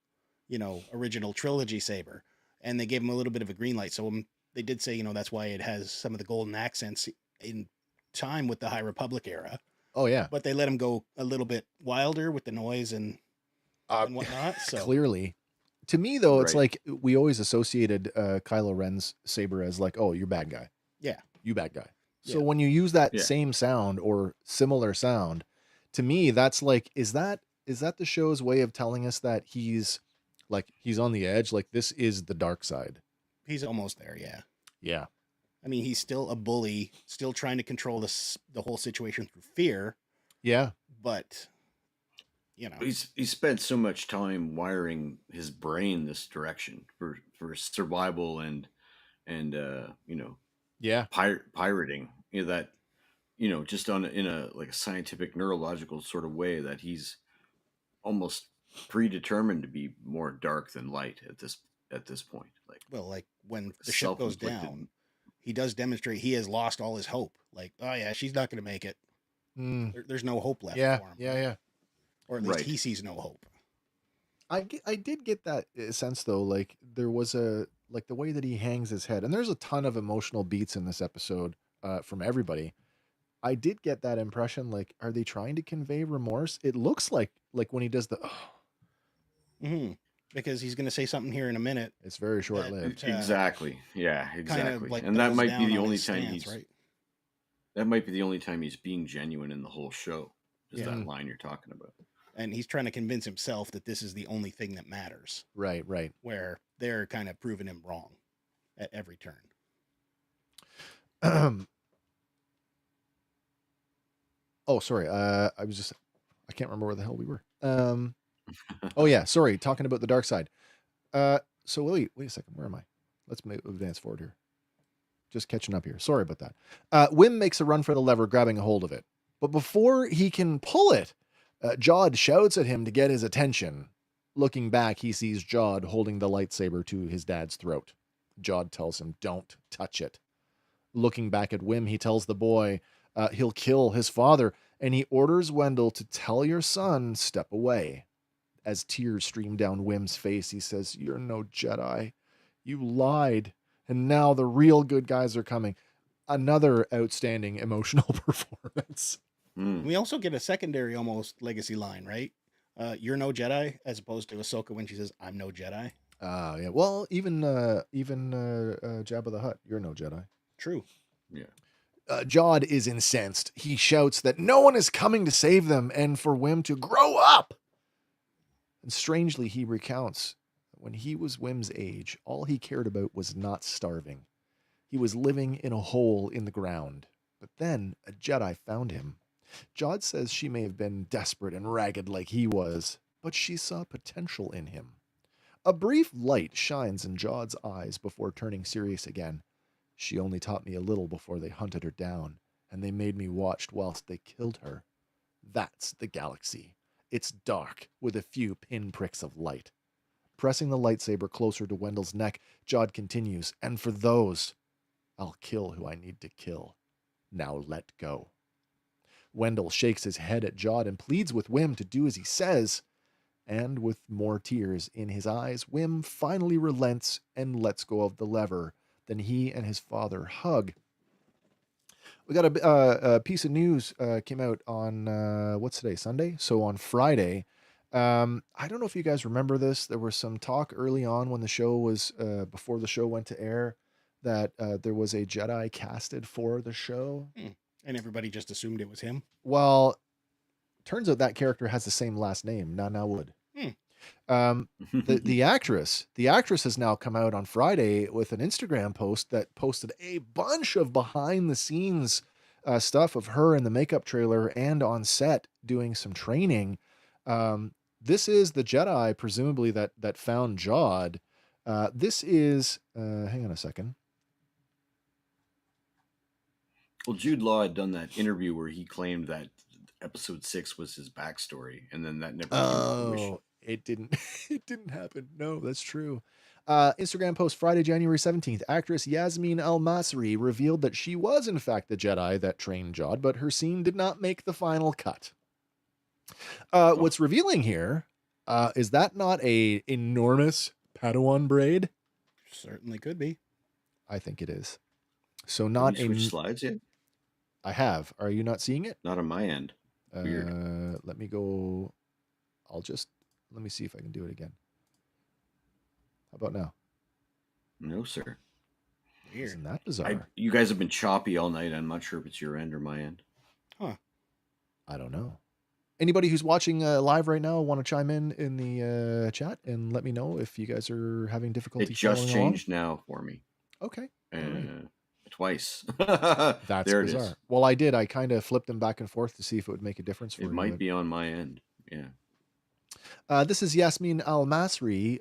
original trilogy saber. And they gave him a little bit of a green light. So they did say, that's why it has some of the golden accents in time with the High Republic era. Oh, yeah. But they let him go a little bit wilder with the noise and and whatnot. So Clearly. To me, though, it's Right. like we always associated Kylo Ren's saber as like, oh, you're bad guy. yeah, You bad guy. So Yeah. when you use that Yeah. same sound or similar sound, to me, that's like, is that the show's way of telling us that he's on the edge? Like, this is the dark side. he's almost there. Yeah. Yeah. I mean, he's still a bully, still trying to control the whole situation through fear, Yeah. but you know, He spent so much time wiring his brain this direction for survival and Yeah. pirating, that just in a like a scientific neurological sort of way, that he's almost predetermined to be more dark than light at this point. Like, well, like when the ship goes self-inflicted. down, he does demonstrate he has lost all his hope. Like, oh yeah, she's not going to make it. Mm. There's no hope left Yeah. for him. Yeah. Yeah. Or at least Right. he sees no hope. I did get that sense though, like there was the way that he hangs his head, and there's a ton of emotional beats in this episode from everybody. I did get that impression, like, are they trying to convey remorse? It looks like when he does the, Because he's going to say something here in a minute. it's very short lived. Exactly. Yeah, exactly. Kind of like and that doubles might be down the on only his time stance, he's right? that might be the only time he's being genuine in the whole show. Is Yeah. that line you're talking about? And he's trying to convince himself that this is the only thing that matters, Right. where they're kind of proving him wrong at every turn. Oh, sorry. I can't remember where the hell we were. Oh yeah, sorry. Talking about the dark side. So wait a second. Where am I? Let's advance forward here. Just catching up here. Sorry about that. Wim makes a run for the lever, grabbing a hold of it. But before he can pull it, Jod shouts at him to get his attention. Looking back, he sees Jod holding the lightsaber to his dad's throat. Jod tells him, "Don't touch it." Looking back at Wim, he tells the boy he'll kill his father, and he orders Wendell to tell your son, step away. As tears stream down Wim's face, he says, "You're no Jedi. You lied. And now the real good guys are coming." Another outstanding emotional performance. We also get a secondary almost legacy line, right? You're no Jedi, as opposed to Ahsoka when she says, "I'm no Jedi." Yeah. Well, even Jabba the Hutt, you're no Jedi. True. Yeah. Jod is incensed. He shouts that no one is coming to save them and for Wim to grow up. And strangely, he recounts that when he was Wim's age, all he cared about was not starving. He was living in a hole in the ground. But then a Jedi found him. Jod says she may have been desperate and ragged like he was, but she saw potential in him. A brief light shines in Jod's eyes before turning serious again. "She only taught me a little before they hunted her down, and they made me watch whilst they killed her. That's the galaxy. It's dark, with a few pinpricks of light." Pressing the lightsaber closer to Wendell's neck, Jod continues, "And for those, I'll kill who I need to kill. Now let go." Wendell shakes his head at Jod and pleads with Wim to do as he says. And with more tears in his eyes, Wim finally relents and lets go of the lever. Then he and his father hug. We got a piece of news came out on, what's today, Sunday? So on Friday, I don't know if you guys remember this. There was some talk early on when the show was, before the show went to air, that there was a Jedi casted for the show. And everybody just assumed it was him. Well, turns out that character has the same last name, Nana Wood. The actress has now come out on Friday with an Instagram post that posted a bunch of behind the scenes stuff of her in the makeup trailer and on set doing some training. This is the Jedi, presumably that found Jod. This is hang on a second. Well, Jude Law had done that interview where he claimed that episode 6 was his backstory, and then that never came to fruition. It didn't happen. No, that's true. Instagram post Friday, January 17th. Actress Yasmin Al-Masri revealed that she was in fact the Jedi that trained Jod, but her scene did not make the final cut. What's revealing here is that not a enormous Padawan braid? Certainly could be. I think it is. So Have not you switched slides yet? I have. Are you not seeing it? Not on my end. Weird. Let me go. I'll just Let me see if I can do it again. How about now? No, sir. Weird. Isn't that bizarre? You guys have been choppy all night. I'm not sure if it's your end or my end. Huh. I don't know. Anybody who's watching live right now want to chime in the chat and let me know if you guys are having difficulty. It just following changed along? now for me. Okay. All right. Twice. That's there bizarre. It is. Well, I did. I kind of flipped them back and forth to see if it would make a difference for you. It might be on my end. Yeah. This is Yasmin Al-Masri.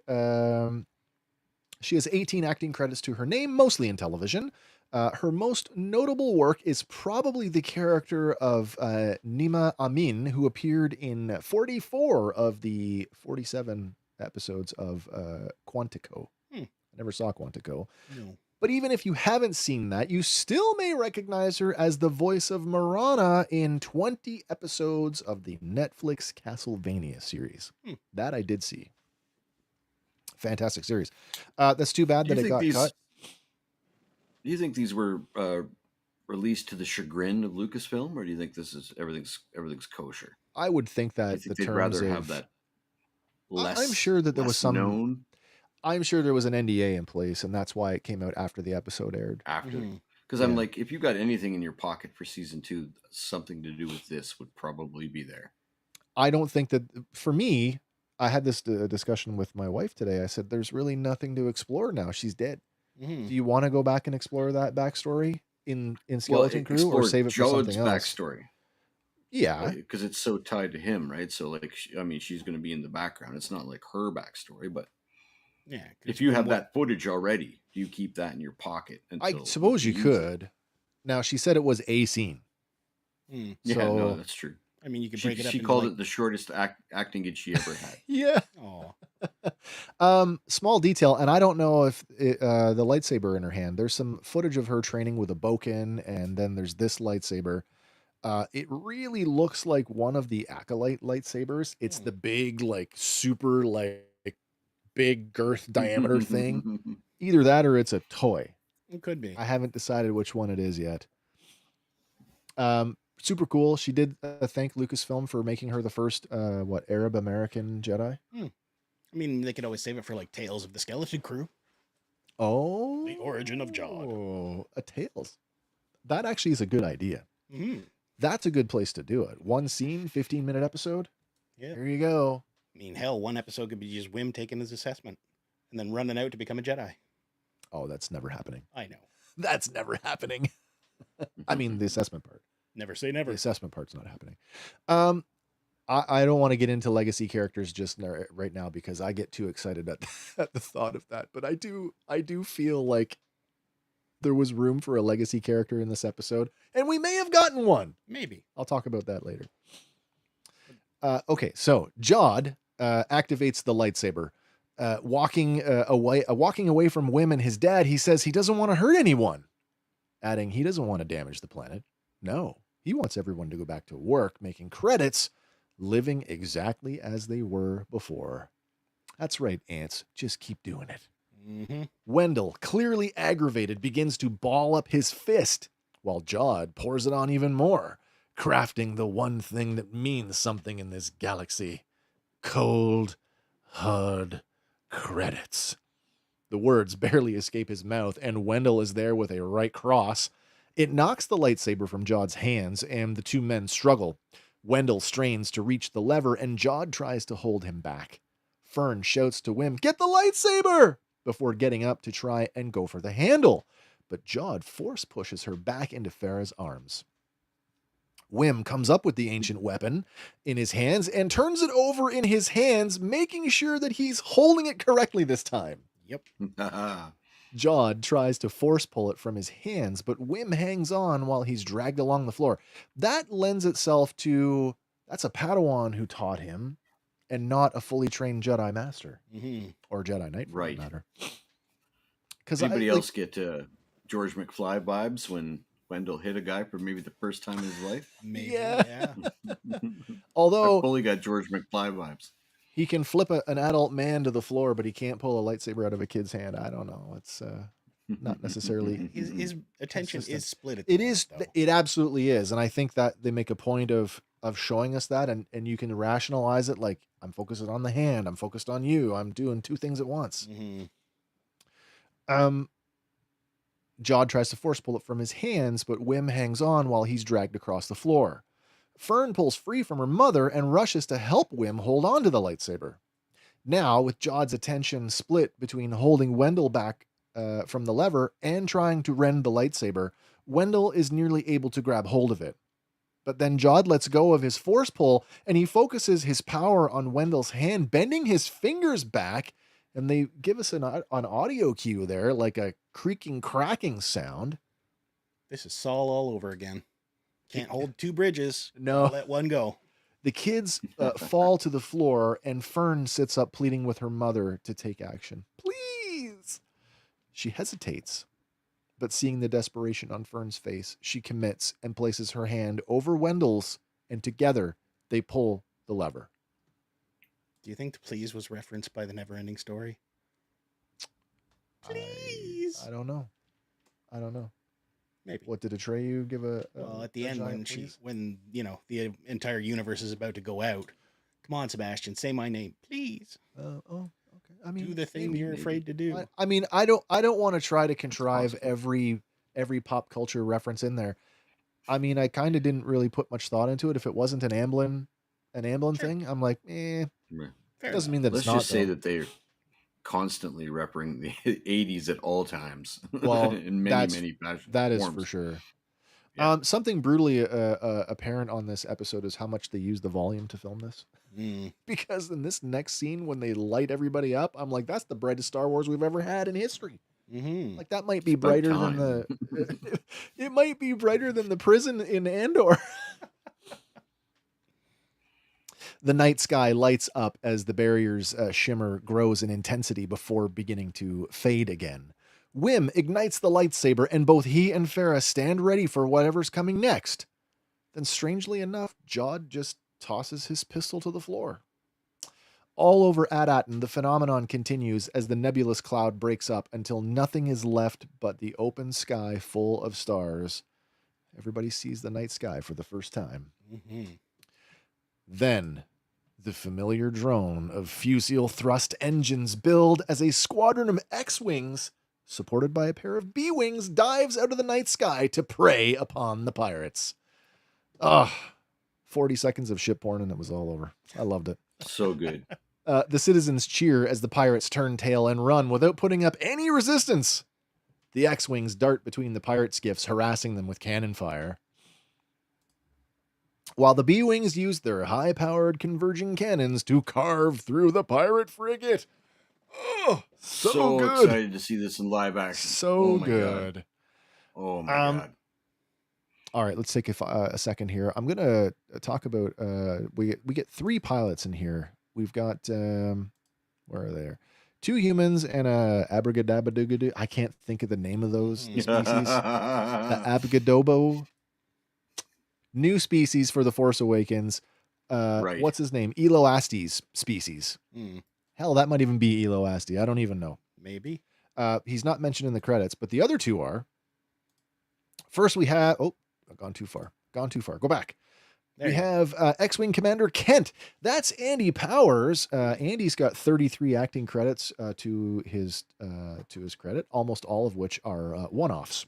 She has 18 acting credits to her name, mostly in television. Her most notable work is probably the character of Nima Amin, who appeared in 44 of the 47 episodes of Quantico. I never saw Quantico. No. But even if you haven't seen that, you still may recognize her as the voice of Marana in 20 episodes of the Netflix Castlevania series. That I did see. Fantastic series. That's too bad that it got cut. Do you think these were released to the chagrin of Lucasfilm, or do you think this is everything's kosher? I would think that I think the they'd terms rather of, have that less. I'm sure that there was some known. I'm sure there was an NDA in place, and that's why it came out after the episode aired. After, because I'm like, if you got anything in your pocket for season 2, something to do with this would probably be there. I don't think that, for me, I had this discussion with my wife today. I said, there's really nothing to explore now. She's dead. Do you want to go back and explore that backstory in Skeleton Crew, or save it for something else? Backstory. Yeah, because it's so tied to him, right? So, like, she's going to be in the background. It's not like her backstory, but yeah. If you have that footage already, do you keep that in your pocket? I suppose you could. Now, she said it was a scene. Yeah, no, that's true. I mean, you could break it up. She called it the shortest acting gig she ever had. Yeah. Small detail, and I don't know if the lightsaber in her hand. There's some footage of her training with a boken, and then there's this lightsaber. It really looks like one of the Acolyte lightsabers. It's the big, like, super, like, big girth diameter thing. Either that or it's a toy. It could be. I haven't decided which one it is yet. Super cool. She did thank Lucasfilm for making her the first Arab American Jedi. I mean, they could always save it for like Tales of the Skeleton Crew. Oh, the origin of Jod. A Tales. That actually is a good idea. That's a good place to do it. One scene, 15-minute episode. Yeah, there you go. I mean, hell, one episode could be just Wim taking his assessment and then running out to become a Jedi. Oh, that's never happening. I know. That's never happening. I mean, the assessment part. Never say never. The assessment part's not happening. I don't want to get into legacy characters just right now because I get too excited at the thought of that. But I do feel like there was room for a legacy character in this episode, and we may have gotten one. Maybe. I'll talk about that later. Okay, so Jod activates the lightsaber. Walking away from Wim and his dad, he says he doesn't want to hurt anyone, adding he doesn't want to damage the planet. No, he wants everyone to go back to work, making credits, living exactly as they were before. That's right, ants. Just keep doing it. Wendell, clearly aggravated, begins to ball up his fist, while Jod pours it on even more, crafting the one thing that means something in this galaxy. Cold, hard credits. The words barely escape his mouth, and Wendell is there with a right cross. It knocks the lightsaber from Jod's hands, and the two men struggle. Wendell strains to reach the lever, and Jod tries to hold him back. Fern shouts to Wim, "Get the lightsaber!" before getting up to try and go for the handle. But Jod force pushes her back into Farah's arms. Wim comes up with the ancient weapon in his hands and turns it over in his hands, making sure that he's holding it correctly this time. Yep. Jod tries to force pull it from his hands, but Wim hangs on while he's dragged along the floor. That lends itself to, that's a Padawan who taught him, and not a fully trained Jedi Master. Or Jedi Knight, for that matter. Anybody else get George McFly vibes when Wendell hit a guy for maybe the first time in his life? Maybe, yeah. Although I fully got George McFly vibes. He can flip an adult man to the floor, but he can't pull a lightsaber out of a kid's hand. I don't know. It's not necessarily his attention is split. It absolutely is, and I think that they make a point of showing us that, and you can rationalize it. Like, I'm focusing on the hand. I'm focused on you. I'm doing two things at once. Jod tries to force pull it from his hands, but Wim hangs on while he's dragged across the floor. Fern pulls free from her mother and rushes to help Wim hold on to the lightsaber. Now, with Jod's attention split between holding Wendell back from the lever and trying to rend the lightsaber, Wendell is nearly able to grab hold of it. But then Jod lets go of his force pull and he focuses his power on Wendell's hand, bending his fingers back. And they give us an audio cue there, like a creaking, cracking sound. This is Saul all over again. Can't hold two bridges. No. Gotta let one go. The kids fall to the floor and Fern sits up pleading with her mother to take action. Please. She hesitates, but seeing the desperation on Fern's face, she commits and places her hand over Wendell's, and together they pull the lever. Do you think the please was referenced by the Never-Ending Story? Please. I don't know. Maybe. What did Atreyu give a well, at the end please? when the entire universe is about to go out. Come on, Sebastian, say my name, please. Okay. I mean, do the thing you're afraid to do. I mean, I don't want to try to contrive every pop culture reference in there. I mean, I kind of didn't really put much thought into it. If it wasn't an Amblin thing, I'm like, It doesn't mean that Let's it's not. Let's just say that they're constantly repping the 80s at all times. Well, in many that is forms. for sure. Yeah. Something brutally apparent on this episode is how much they use the volume to film this. Because in this next scene, when they light everybody up, I'm like, that's the brightest Star Wars we've ever had in history. Like that might be brighter than the. It might be brighter than the prison in Andor. The night sky lights up as the barrier's shimmer grows in intensity before beginning to fade again. Wim ignites the lightsaber, and both he and Farah stand ready for whatever's coming next. Then, strangely enough, Jod just tosses his pistol to the floor. All over At Attin, the phenomenon continues as the nebulous cloud breaks up until nothing is left but the open sky full of stars. Everybody sees the night sky for the first time. Then, the familiar drone of Fusil thrust engines build as a squadron of X-Wings, supported by a pair of B-Wings, dives out of the night sky to prey upon the pirates. 40 seconds of ship porn and it was all over. I loved it. So good. The citizens cheer as the pirates turn tail and run without putting up any resistance. The X-Wings dart between the pirate skiffs, harassing them with cannon fire, while the B-Wings use their high-powered converging cannons to carve through the pirate frigate. Oh, so good. Excited to see this in live action. So good. God. Oh my God. All right, let's take a second here. I'm going to talk about, we get 3 pilots in here. We've got, where are they? 2 humans and a abracadabra. I can't think of the name of those species. The Abragadobo. New species for The Force Awakens. Right. What's his name? Eloastes species. Hell, that might even be Eloastes. I don't even know. Maybe. He's not mentioned in the credits, but the other 2 are. First we have... Oh, I've gone too far. Go back. We have X-Wing Commander Kent. That's Andy Powers. Andy's got 33 acting credits to his credit, almost all of which are one-offs.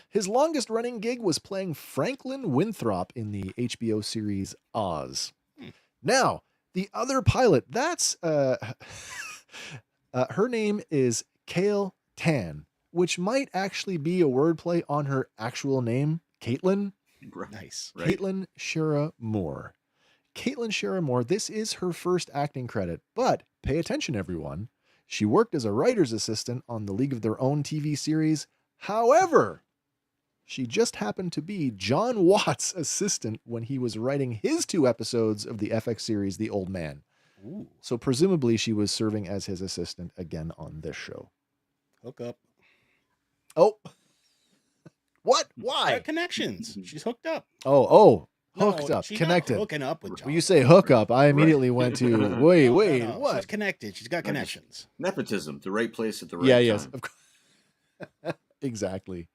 His longest running gig was playing Franklin Winthrop in the HBO series Oz. Now, the other pilot, that's her name is Kale Tan, which might actually be a wordplay on her actual name, Caitlin. Nice. Right. Caitlin Shira Moore. This is her first acting credit, but pay attention, everyone. She worked as a writer's assistant on the League of Their Own TV series. However, she just happened to be John Watt's assistant when he was writing his 2 episodes of the FX series, The Old Man. Ooh. So presumably she was serving as his assistant again on this show. Hook up. Oh. What? Why? Connections. She's hooked up. Hooked up. Connected. Hooking up with John. When you say hook up, I immediately went to, wait, what? She's connected. She's got connections. Nepotism. The right place at the right time. Yes. Of course. Exactly.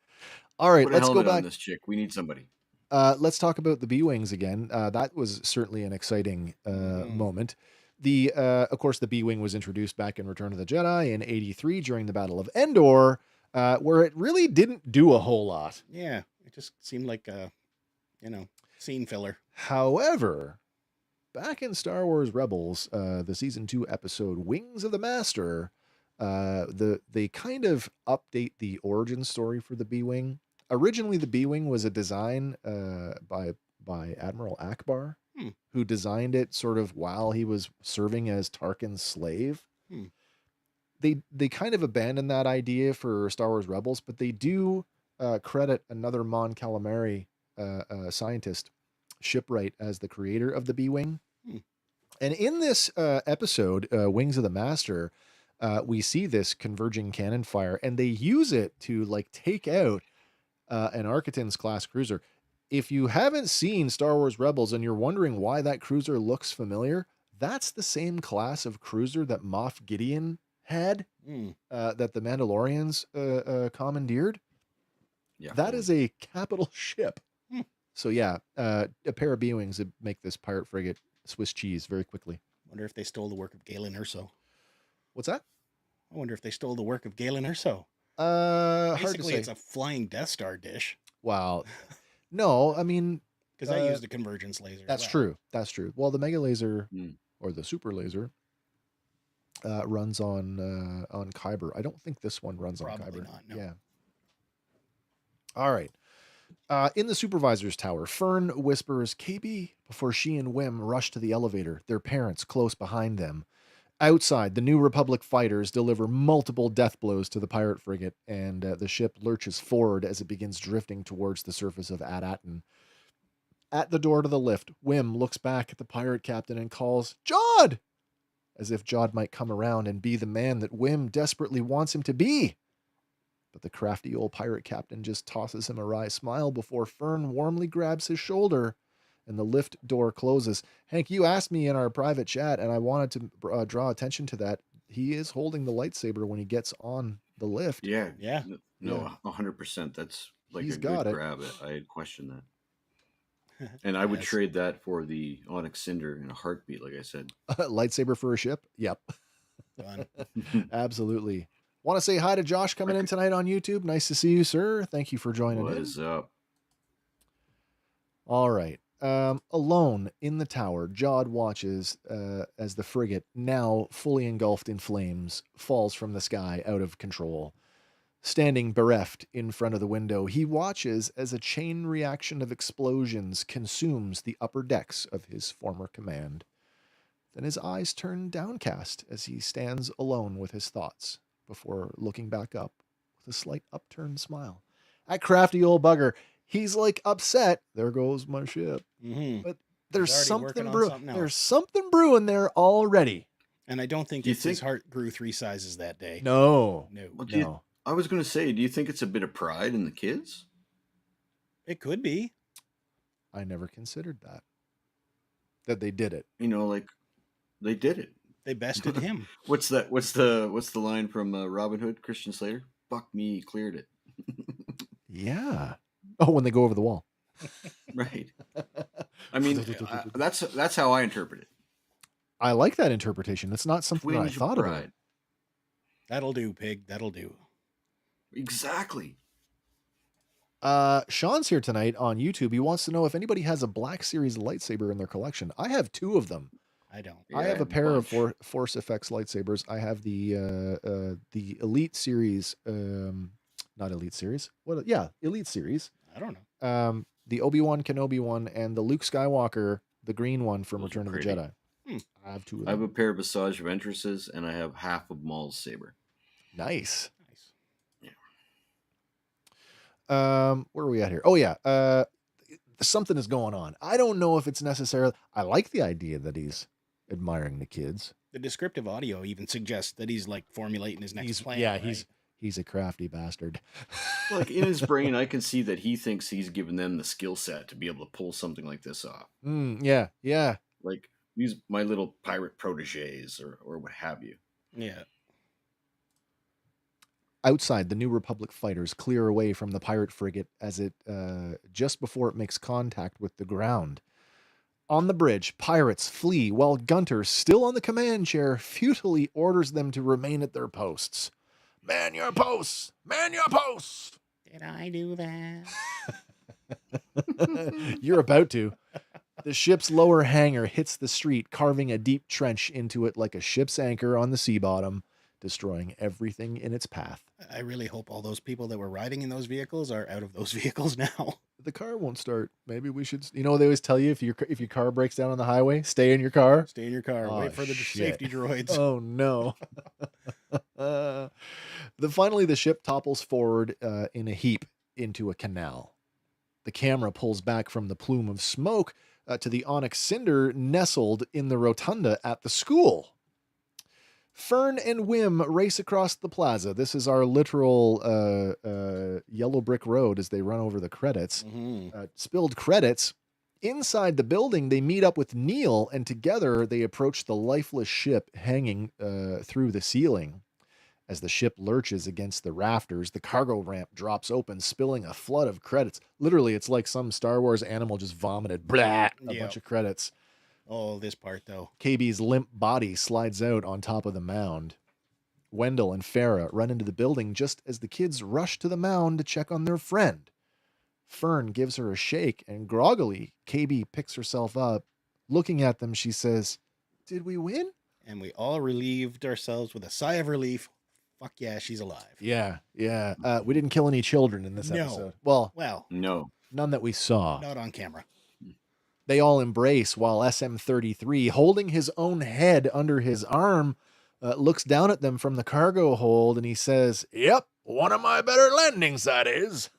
All right, let's go back. On this chick. We need somebody. Let's talk about the B-Wings again. That was certainly an exciting moment. Of course, the B-Wing was introduced back in Return of the Jedi in 83 during the Battle of Endor, where it really didn't do a whole lot. Yeah, it just seemed like scene filler. However, back in Star Wars Rebels, the season 2 episode Wings of the Master, they kind of update the origin story for the B-Wing. Originally, the B-Wing was a design by Admiral Akbar, who designed it sort of while he was serving as Tarkin's slave. They kind of abandoned that idea for Star Wars Rebels, but they do credit another Mon Calamari scientist, Shipwright, as the creator of the B-Wing. And in this episode, Wings of the Master, we see this converging cannon fire, and they use it to like take out an Arquitens class cruiser. If you haven't seen Star Wars Rebels and you're wondering why that cruiser looks familiar, that's the same class of cruiser that Moff Gideon had, that the Mandalorians commandeered. Yeah, that is a capital ship. So yeah, a pair of B-Wings would make this pirate frigate Swiss cheese very quickly. Wonder if they stole the work of Galen Erso. What's that? I wonder if they stole the work of Galen Erso. Hard to Basically, say. it's a flying Death Star dish. Wow. No, I mean, because I used a convergence laser. That's true. That's true. Well, the mega laser or the super laser runs on Kyber. I don't think this one runs on Kyber. Not, no. Yeah. All right. In the supervisor's tower, Fern whispers KB before she and Wim rush to the elevator, their parents close behind them. Outside, the New Republic fighters deliver multiple death blows to the pirate frigate, and the ship lurches forward as it begins drifting towards the surface of At Attin. At the door to the lift, Wim looks back at the pirate captain and calls, "Jod!" as if Jod might come around and be the man that Wim desperately wants him to be. But the crafty old pirate captain just tosses him a wry smile before Fern warmly grabs his shoulder and the lift door closes. Hank, you asked me in our private chat, and I wanted to draw attention to that. He is holding the lightsaber when he gets on the lift. Yeah. Yeah. No, 100%. That's like He's a got good it. grab. I had questioned that. And I would trade that for the Onyx Cinder in a heartbeat, like I said. Lightsaber for a ship? Yep. Done. Absolutely. Want to say hi to Josh coming in tonight on YouTube. Nice to see you, sir. Thank you for joining What in. is up? All right. Alone in the tower, Jod watches as the frigate, now fully engulfed in flames, falls from the sky out of control. Standing bereft in front of the window, he watches as a chain reaction of explosions consumes the upper decks of his former command. Then his eyes turn downcast as he stands alone with his thoughts before looking back up with a slight upturned smile. That crafty old bugger. He's like upset. There goes my ship. But there's something brewing. There's something brewing there already. And I don't think his heart grew 3 sizes that day. No. No. I was going to say, do you think it's a bit of pride in the kids? It could be. I never considered that they did it. You know, like they did it. They bested him. What's the line from Robin Hood, Christian Slater? Fuck me, cleared it. Yeah. Oh, when they go over the wall. Right. I mean, that's how I interpret it. I like that interpretation. It's not something that I thought about. That'll do, pig. That'll do. Exactly. Sean's here tonight on YouTube. He wants to know if anybody has a Black Series lightsaber in their collection. I have 2 of them. I don't. I have a pair of Force Effects lightsabers. I have the Elite Series, not Elite Series. What? Yeah, Elite Series. I don't know. The Obi-Wan Kenobi one and the Luke Skywalker, the green one from Return of the Jedi. I have 2 of them. I have a pair of Visage Ventresses, and I have half of Maul's saber. Nice. Yeah. Where are we at here? Oh yeah. Something is going on. I don't know if it's necessarily. I like the idea that he's admiring the kids. The descriptive audio even suggests that he's like formulating his next plan. Yeah, right? he's a crafty bastard. Like in his brain, I can see that he thinks he's given them the skill set to be able to pull something like this off. Yeah. Like these, my little pirate proteges, or what have you. Yeah. Outside, the New Republic fighters clear away from the pirate frigate as it just before it makes contact with the ground. On the bridge, pirates flee while Gunter, still on the command chair, futilely orders them to remain at their posts. Man your posts! Man your posts! Did I do that? You're about to. The ship's lower hangar hits the street, carving a deep trench into it like a ship's anchor on the sea bottom, destroying everything in its path. I really hope all those people that were riding in those vehicles are out of those vehicles now. The car won't start. Maybe we should. You know, they always tell you if your car breaks down on the highway, stay in your car. Stay in your car. Oh, Wait for the shit. safety droids. Oh no. Finally, the ship topples forward in a heap into a canal. The camera pulls back from the plume of smoke to the onyx cinder nestled in the rotunda at the school. Fern and Wim race across the plaza. This is our literal yellow brick road as they run over the credits. Spilled credits. Inside the building, they meet up with Neil, and together they approach the lifeless ship hanging through the ceiling. As the ship lurches against the rafters, the cargo ramp drops open, spilling a flood of credits. Literally, it's like some Star Wars animal just vomited a bunch of credits. Oh, this part, though. KB's limp body slides out on top of the mound. Wendell and Farah run into the building just as the kids rush to the mound to check on their friend. Fern gives her a shake, and groggily, KB picks herself up. Looking at them, she says, "Did we win?" And we all relieved ourselves with a sigh of relief. Fuck yeah, she's alive. Yeah. We didn't kill any children in this episode. Well, no. None that we saw. Not on camera. They all embrace while SM-33, holding his own head under his arm, looks down at them from the cargo hold, and he says, "Yep, one of my better landings, that is."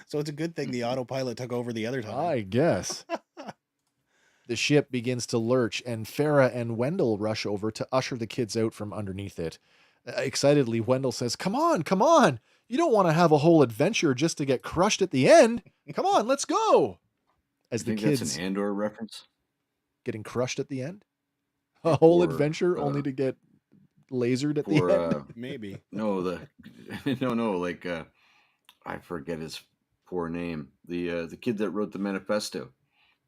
So it's a good thing the autopilot took over the other time. I guess. The ship begins to lurch, and Farah and Wendell rush over to usher the kids out from underneath it. Excitedly, Wendell says, Come on. You don't want to have a whole adventure just to get crushed at the end. Come on, let's go." As the kids, that's an Andor reference? Getting crushed at the end? A whole adventure only to get lasered at the end? Maybe. No, like I forget his poor name. The kid that wrote the manifesto.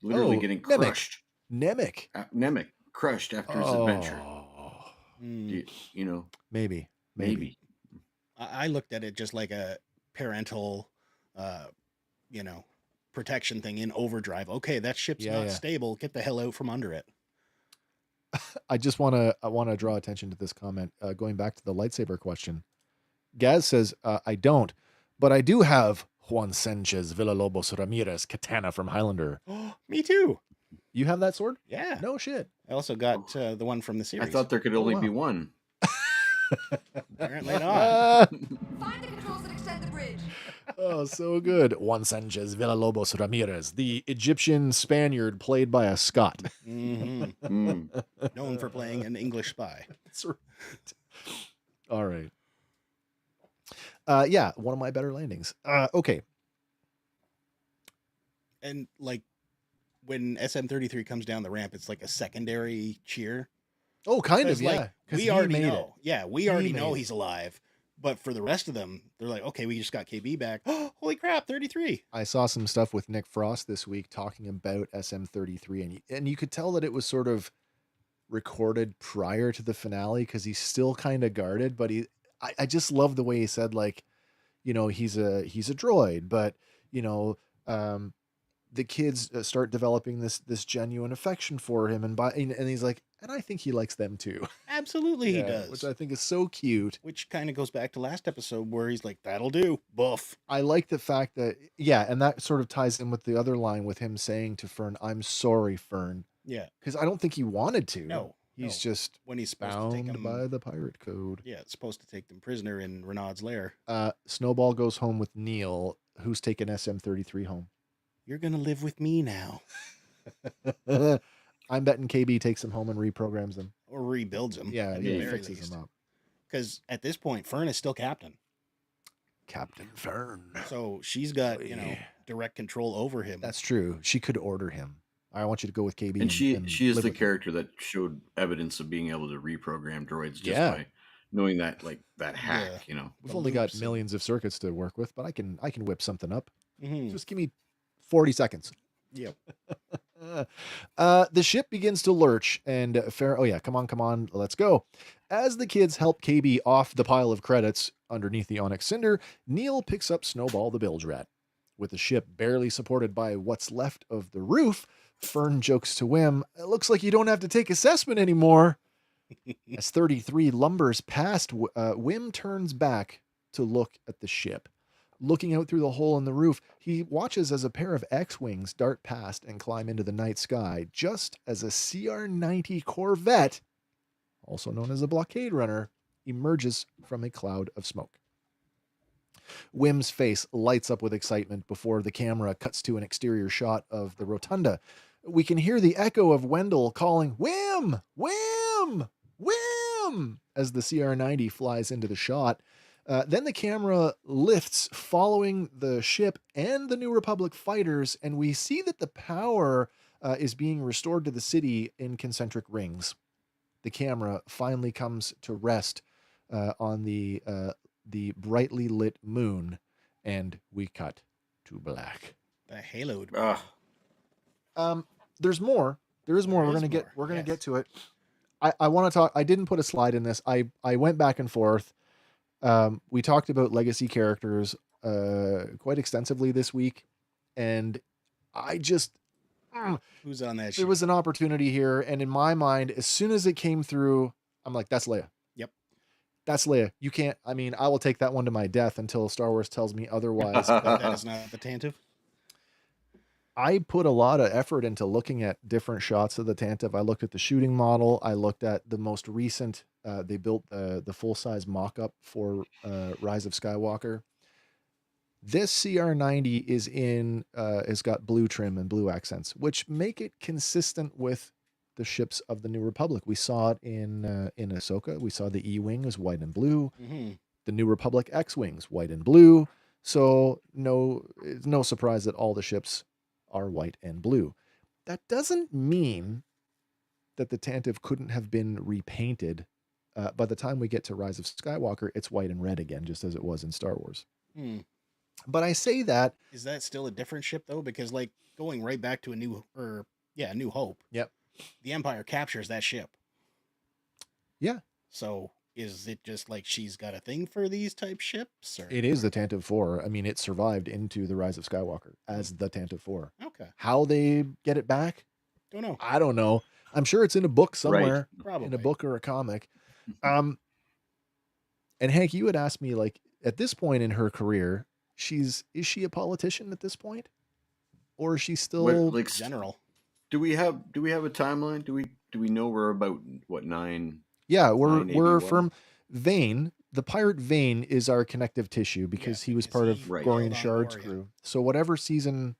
Literally getting crushed. Nemec. Nemec. Crushed after his adventure. You know? Maybe. I looked at it just like a parental, protection thing in overdrive. Okay, that ship's not stable. Get the hell out from under it. I want to draw attention to this comment. Going back to the lightsaber question. Gaz says, I don't, but I do have Juan Sanchez Villalobos Ramirez katana from Highlander. Me too. You have that sword? Yeah. No shit. I also got the one from the series. I thought there could only be one. Apparently not. Find the controls that extend the bridge. Oh, so good. Juan Sanchez Villalobos Ramirez, the Egyptian Spaniard played by a Scot. Known for playing an English spy. That's right. All right. One of my better landings. Okay. And like when SM-33 comes down the ramp, it's like a secondary cheer. Oh, kind of, like, yeah. We already know. Yeah, we already know he's alive. But for the rest of them, they're like, okay, we just got KB back. Oh, holy crap, 33. I saw some stuff with Nick Frost this week talking about SM-33, and you could tell that it was sort of recorded prior to the finale because he's still kind of guarded, but I just love the way he said, like, he's a droid, but the kids start developing this genuine affection for him, and he's like, and I think he likes them too. Absolutely, he does. Which I think is so cute. Which kind of goes back to last episode where he's like, "That'll do, buff." I like the fact that, and that sort of ties in with the other line with him saying to Fern, "I'm sorry, Fern." Yeah, because I don't think he wanted to. No, he's just when he's supposed bound to take him by the pirate code. Yeah, it's supposed to take them prisoner in Renaud's lair. Snowball goes home with Neil, who's taken SM-33 home. You're gonna live with me now. I'm betting KB takes him home and reprograms him. Or rebuilds him. Yeah, he fixes him up. Because at this point, Fern is still captain. Captain Fern. So she's got, direct control over him. That's true. She could order him. I want you to go with KB. And she is the character that showed evidence of being able to reprogram droids just by knowing that hack, We've only got millions of circuits to work with, but I can whip something up. Mm-hmm. Just give me 40 seconds. Yep. The ship begins to lurch, and oh yeah, come on, let's go. As the kids help KB off the pile of credits underneath the Onyx Cinder, Neil picks up Snowball the bilge rat. With the ship barely supported by what's left of the roof, Fern jokes to Wim, "It looks like you don't have to take assessment anymore." As 33 lumbers past, Wim turns back to look at the ship. Looking out through the hole in the roof, he watches as a pair of X-Wings dart past and climb into the night sky, just as a CR-90 Corvette, also known as a blockade runner, emerges from a cloud of smoke. Wim's face lights up with excitement before the camera cuts to an exterior shot of the rotunda. We can hear the echo of Wendell calling, "Wim! Wim! Wim!" as the CR-90 flies into the shot. Then the camera lifts following the ship and the New Republic fighters, and we see that the power is being restored to the city in concentric rings. The camera finally comes to rest on the brightly lit moon, and we cut to black. The haloed. There's more. There is more. We're gonna get to it. I want to talk. I didn't put a slide in this. I went back and forth. We talked about legacy characters quite extensively this week, and I just who's on that ship? There was an opportunity here, and in my mind, as soon as it came through, I'm like, that's Leia. Yep. That's Leia. You can't, I mean, I will take that one to my death until Star Wars tells me otherwise. That is not the Tantive. I put a lot of effort into looking at different shots of the Tantive. I looked at the shooting model. I looked at the most recent, they built the full-size mock-up for Rise of Skywalker. This CR-90 is has got blue trim and blue accents, which make it consistent with the ships of the New Republic. We saw it in Ahsoka. We saw the E-Wing is white and blue. Mm-hmm. The New Republic X-Wings, white and blue. So it's no surprise that all the ships are white and blue. That doesn't mean that the Tantive couldn't have been repainted. By the time we get to Rise of Skywalker, it's white and red again, just as it was in Star Wars. But I say that. Is that still a different ship though? Because like going right back to A New Hope. Yep. The Empire captures that ship. Yeah. So is it just like she's got a thing for these type ships? Or? It is the Tantive 4. I mean, it survived into the Rise of Skywalker as the Tantive 4. Okay. How they get it back? Don't know. I don't know. I'm sure it's in a book somewhere. Right. Probably. In a book or a comic. And Hank, you had asked me, like, at this point in her career, is she a politician at this point? Or is she still general? Do we have a timeline? Do we know we're about what 9? Yeah, we're from Vane. The pirate Vane is our connective tissue because he was part of Gorian Shard's crew. So whatever season,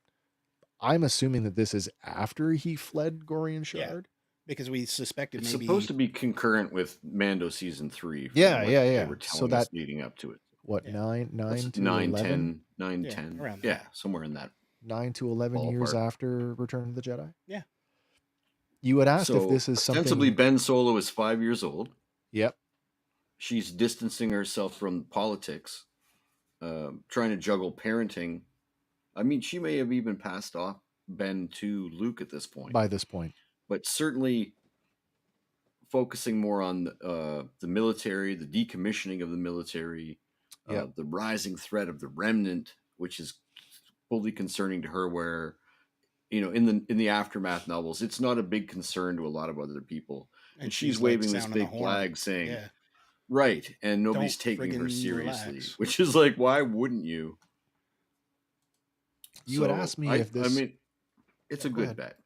I'm assuming that this is after he fled Gorian Shard. Because we suspected it's maybe supposed to be concurrent with Mando season 3. Yeah. They were telling us leading up to it. What, 9 to 9, 11? 10. Yeah, somewhere in that. 9 to 11 ballpark. Years after Return of the Jedi. Yeah. You had asked if this is something. Ostensibly, Ben Solo is 5 years old. Yep. She's distancing herself from politics, trying to juggle parenting. I mean, she may have even passed off Ben to Luke at this point. By this point. But certainly focusing more on the military, the decommissioning of the military, the rising threat of the remnant, which is fully concerning to her, where, in the Aftermath novels, it's not a big concern to a lot of other people. And she's waving this big flag saying, right, and nobody's taking her seriously, which is like, why wouldn't you? You had asked me if this... I mean, it's a good bet.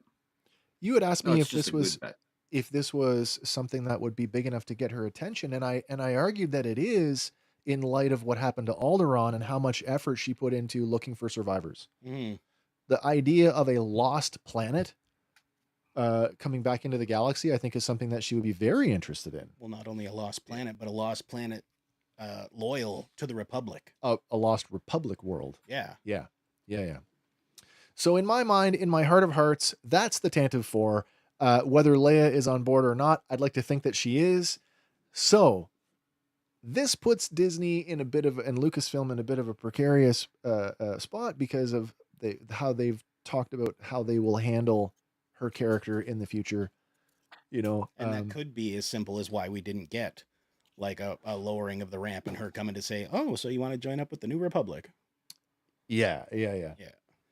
You had asked me if this was something that would be big enough to get her attention, and I argued that it is, in light of what happened to Alderaan and how much effort she put into looking for survivors. The idea of a lost planet coming back into the galaxy, I think, is something that she would be very interested in. Well, not only a lost planet, but a lost planet loyal to the Republic. A lost Republic world. Yeah. So in my mind, in my heart of hearts, that's the Tantive 4. Whether Leia is on board or not, I'd like to think that she is. So this puts Disney in and Lucasfilm in a bit of a precarious spot because of how they've talked about how they will handle her character in the future. You know, And that could be as simple as why we didn't get like a lowering of the ramp and her coming to say, "Oh, so you want to join up with the New Republic?" Yeah. Yeah.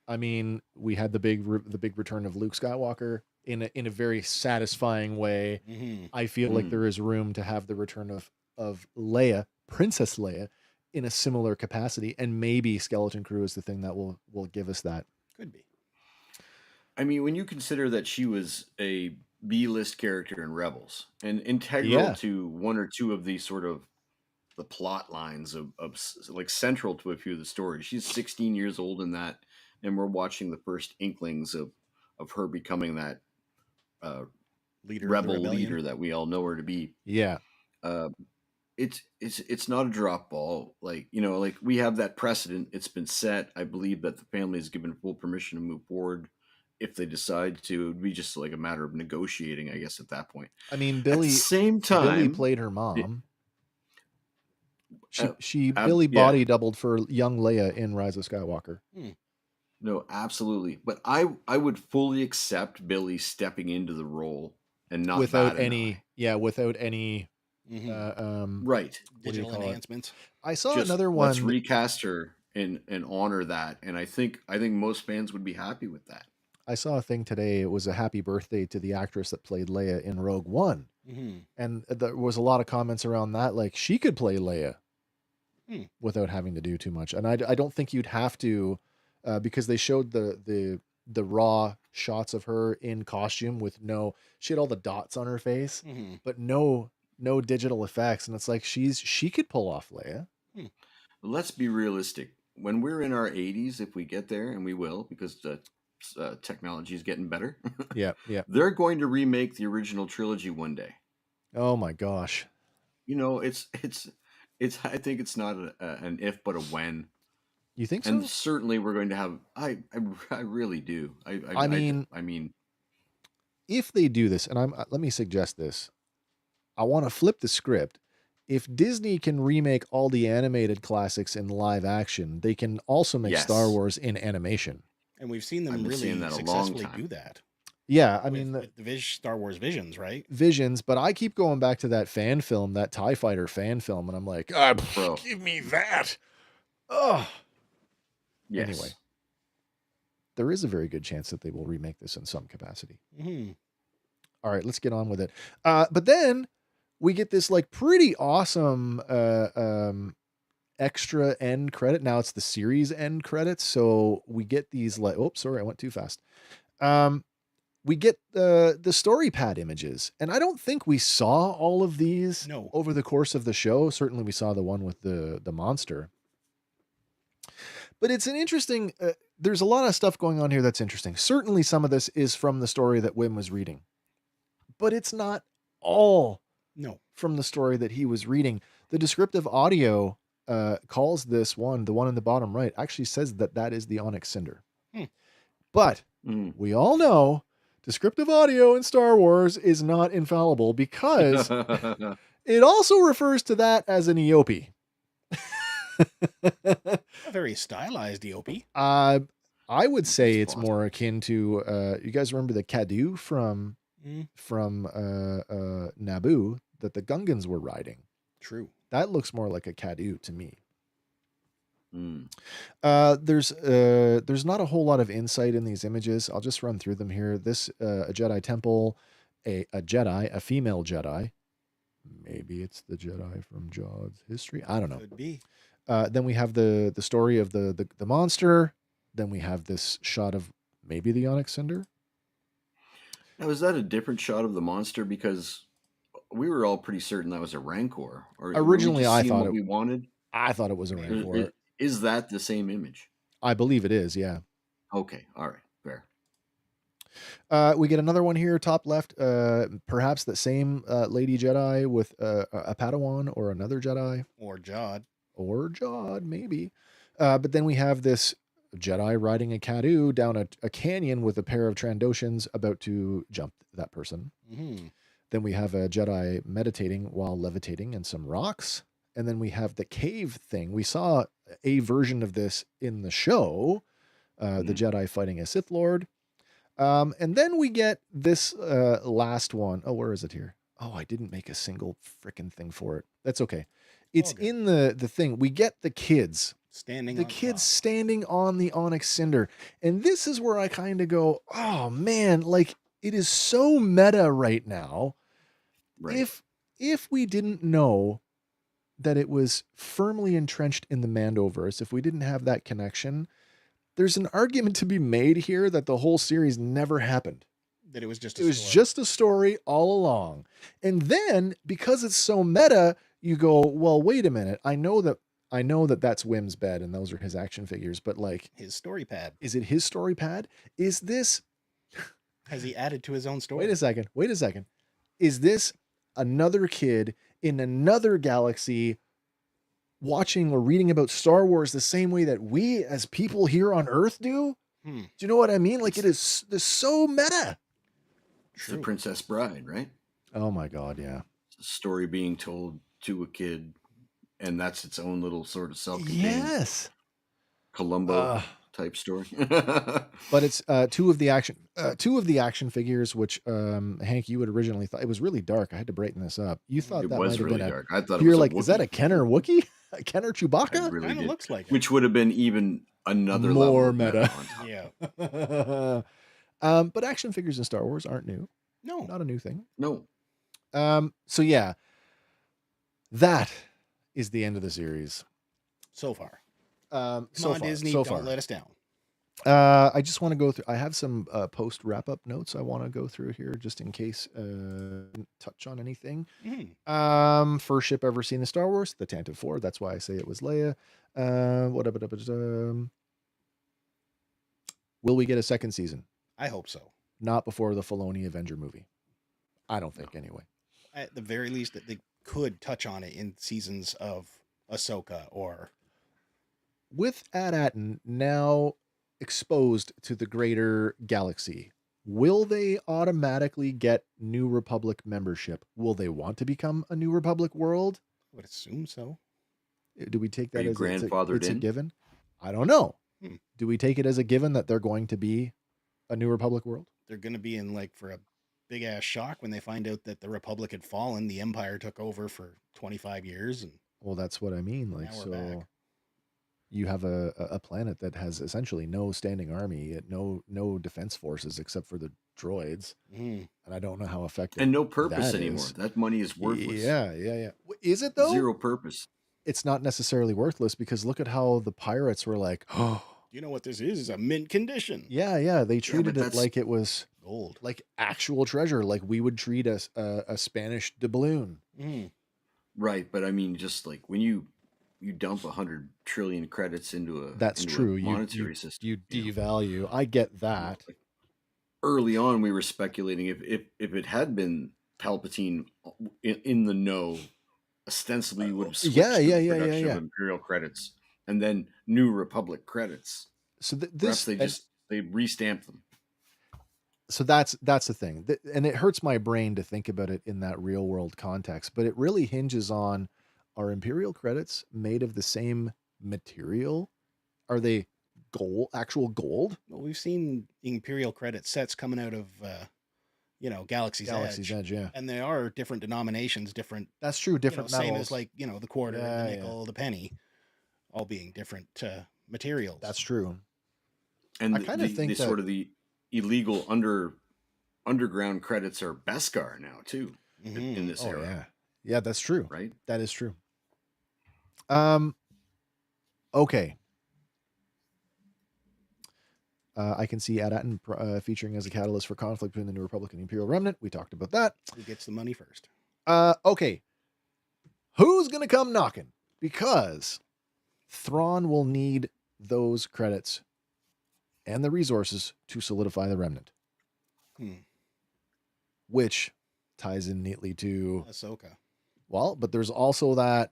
I mean, we had the big return of Luke Skywalker in a very satisfying way. Mm-hmm. I feel like there is room to have the return of Leia, Princess Leia, in a similar capacity, and maybe Skeleton Crew is the thing that will give us that. Could be. I mean, when you consider that she was a B-list character in Rebels and integral to one or two of these sort of the plot lines of like central to a few of the stories. She's 16 years old in that, and we're watching the first inklings of her becoming that rebel leader that we all know her to be. Yeah. It's not a drop ball. Like, you know, like we have that precedent. It's been set. I believe that the family is given full permission to move forward. If they decide to, it would be just like a matter of negotiating, I guess, at that point. I mean, at the same time, Billy played her mom. Billy body doubled for young Leia in Rise of Skywalker. No, absolutely. But I would fully accept Billy stepping into the role and not without any right digital enhancements. I saw another one. Let's recast her and honor that, and I think most fans would be happy with that. I saw a thing today. It was a happy birthday to the actress that played Leia in Rogue One, and there was a lot of comments around that, like she could play Leia without having to do too much. And I don't think you'd have to, because they showed the raw shots of her in costume with she had all the dots on her face, but no digital effects, and it's like she could pull off Leia. Let's be realistic. When we're in our 80s, if we get there, and we will, because the technology is getting better. Yeah. They're going to remake the original trilogy one day. Oh my gosh. You know, it's. I think it's not an if, but a when. You think so? And certainly we're going to have. I really do. I mean, if they do this, and let me suggest this. I want to flip the script. If Disney can remake all the animated classics in live action, they can also make Star Wars in animation. And we've seen them really successfully do that. Yeah, I mean, the Star Wars Visions, right? Visions, but I keep going back to that fan film, that TIE Fighter fan film, and I'm like, give me that. Oh. Yes. Anyway, there is a very good chance that they will remake this in some capacity. All right, let's get on with it. But then we get this like pretty awesome extra end credit. Now it's the series end credits. So we get these like, oh, sorry, I went too fast. We get the story pad images, and I don't think we saw all of these over the course of the show. Certainly we saw the one with the monster, but it's an interesting, there's a lot of stuff going on here that's interesting. Certainly some of this is from the story that Wim was reading, but it's not all from the story that he was reading. The descriptive audio calls this one, the one in the bottom right, actually says that is the Onyx Cinder. But we all know descriptive audio in Star Wars is not infallible, because it also refers to that as an Eopie. A very stylized Eopie. I would say it's more akin to, you guys remember the Kadu from Naboo that the Gungans were riding? True. That looks more like a Kadu to me. There's not a whole lot of insight in these images. I'll just run through them here. This a Jedi temple, a female Jedi. Maybe it's the Jedi from Jaws history. I don't know. Could be. Then we have the story of the monster. Then we have this shot of maybe the Onyx Cinder. Now, is that a different shot of the monster? Because we were all pretty certain that was a Rancor. Or originally, I thought we wanted. I thought it was a Rancor. Is that the same image? I believe it is. Yeah. Okay. All right. Fair. We get another one here, top left. Perhaps the same Lady Jedi with a Padawan or another Jedi. Or Jod. Maybe. But then we have this Jedi riding a Kadu down a canyon with a pair of Trandoshans about to jump that person. Then we have a Jedi meditating while levitating in some rocks. And then we have the cave thing. We saw a version of this in the show, the Jedi fighting a Sith Lord. And then we get this last one. Oh, where is it here? Oh, I didn't make a single freaking thing for it. That's okay. It's in the thing. We get the kids. Standing on the onyx cinder. And this is where I kind of go, oh man, like it is so meta right now. Right. If we didn't know that it was firmly entrenched in the Mandoverse, if we didn't have that connection, there's an argument to be made here that the whole series never happened. That it was just just a story all along. And then because it's so meta, you go, well, wait a minute. I know that that's Wim's bed and those are his action figures, but like his story pad. Is it his story pad? Is this has he added to his own story? Wait a second. Is this another kid in another galaxy watching or reading about Star Wars the same way that we as people here on Earth do? Do you know what I mean? Like it is this so meta. It's the Princess Bride, right? Oh my God, yeah. It's a story being told to a kid, and that's its own little sort of self-contained Columbo type story. But it's two of the action figures, which Hank, you had originally thought it was really dark. I had to brighten this up. You thought it that was might have really been dark. I thought you're it was like, a is that a Ken or Wookiee? A Ken or Chewbacca? Really kind of looks like it. Which would have been even another more level meta. Yeah. But action figures in Star Wars aren't new. No, not a new thing. No. So yeah, that is the end of the series so far. Come on, Disney, don't let us down. I just want to go through. I have some post wrap up notes I want to go through here, just in case touch on anything. First ship ever seen in Star Wars, the Tantive 4. That's why I say it was Leia. Will we get a second season? I hope so. Not before the Filoni Avenger movie. I don't think anyway. At the very least, that they could touch on it in seasons of Ahsoka or with At Attin now exposed to the greater galaxy. Will they automatically get New Republic membership? Will they want to become a New Republic world? I would assume so. Do we take that as grandfathered it's a given? I don't know. Do we take it as a given that they're going to be a New Republic world? They're going to be in like for a big ass shock when they find out that the Republic had fallen. The Empire took over for 25 years. And well, that's what I mean. Like, so you have a planet that has essentially no standing army, no defense forces except for the droids. And I don't know how effective and no purpose anymore. That money is worthless. Yeah. Is it though? Zero purpose. It's not necessarily worthless because look at how the pirates were like, oh, you know what this is a mint condition. Yeah. They treated it like it was gold, like actual treasure, like we would treat a Spanish doubloon. Right, but I mean, just like when you dump 100 trillion credits into a monetary system, you devalue. I get that. Like early on, we were speculating if it had been Palpatine in the know, ostensibly would have switched to the production of Imperial credits and then New Republic credits. So they restamped them. So that's the thing, and it hurts my brain to think about it in that real world context, but it really hinges on, are Imperial credits made of the same material? Are they actual gold? Well, we've seen Imperial credit sets coming out of Galaxy's Edge, yeah, and they are different denominations, different. That's true, different metals. Same as like the quarter, the nickel, the penny, all being different materials. That's true. And I kind of think sort of the illegal underground credits are Beskar now too in this era. Yeah, that's true. Right, that is true. Okay. I can see At Attin featuring as a catalyst for conflict between the New Republic and the Imperial Remnant. We talked about that. Who gets the money first? Okay. Who's gonna come knocking? Because Thrawn will need those credits and the resources to solidify the Remnant. Which ties in neatly to Ahsoka. Well, but there's also that,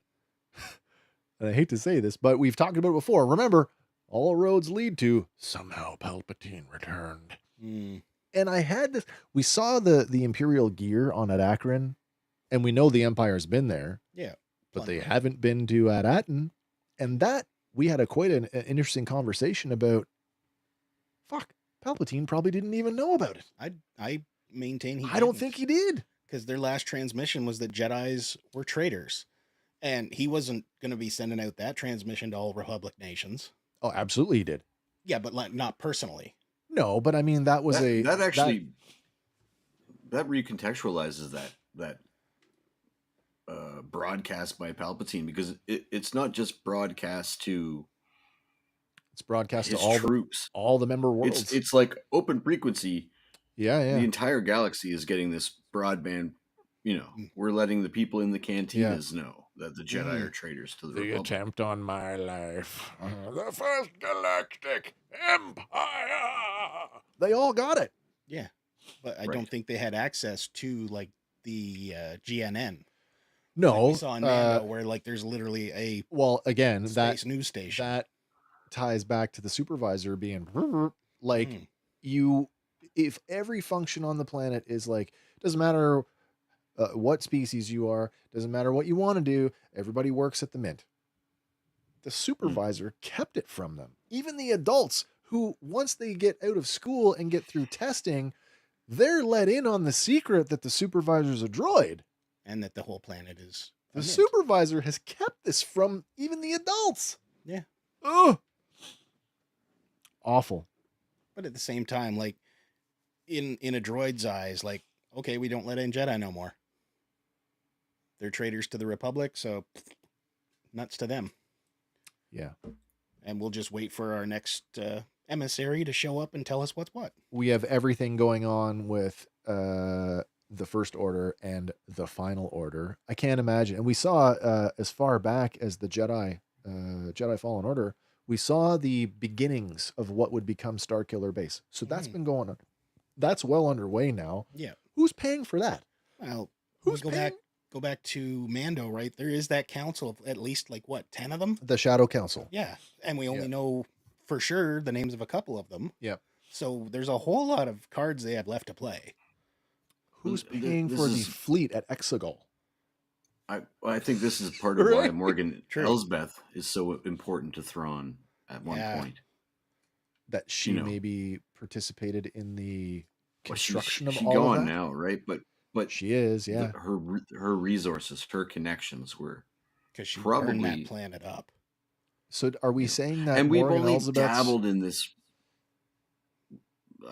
and I hate to say this, but we've talked about it before. Remember, all roads lead to somehow Palpatine returned. And I had this, we saw the Imperial gear on At Attin, and we know the Empire's been there. Yeah. But they haven't been to At Attin. And that, we had quite an interesting conversation about, Palpatine probably didn't even know about it. I maintain he I don't think he did. because their last transmission was that Jedis were traitors, and he wasn't going to be sending out that transmission to all Republic nations. Oh, absolutely he did. Yeah, but not personally. No, but I mean that was that actually that recontextualizes that broadcast by Palpatine, because it's not just broadcast to it's broadcast to his troops, all the member worlds. It's like open frequency. Yeah. The entire galaxy is getting this broadband. We're letting the people in the cantinas know that the Jedi are traitors to the Republic. Attempt on my life. The first galactic empire. They all got it. Yeah, but I don't think they had access to like the GNN. No, like we saw in Mando, where like there's literally a space news station that ties back to the supervisor being like if every function on the planet is like, doesn't matter what species you are, doesn't matter what you want to do, everybody works at the Mint. The supervisor kept it from them. Even the adults who, once they get out of school and get through testing, they're let in on the secret that the supervisor's a droid. And that the whole planet is the supervisor has kept this from even the adults. Yeah. Ugh. Awful. But at the same time, like in a droid's eyes, like, okay, we don't let in Jedi no more. They're traitors to the Republic, so nuts to them. Yeah. And we'll just wait for our next emissary to show up and tell us what's what. We have everything going on with the First Order and the Final Order. I can't imagine. And we saw as far back as the Jedi Fallen Order, we saw the beginnings of what would become Starkiller Base. So that's been going on. That's well underway now. Yeah. Who's paying for that? Well, who's paying? Go back to Mando, right? There is that council of at least 10 of them? The Shadow Council. Yeah. And we only know for sure the names of a couple of them. Yep. So there's a whole lot of cards they have left to play. Who's paying for the fleet at Exegol? I think this is part of why Morgan Elsbeth is so important to Thrawn at one point. That she maybe participated in the construction of all of that. She's gone now, right? But she is, yeah. Her resources, her connections were because she burned that planet up. So are we saying that? And we've Morgan only Elsbeth's... dabbled in this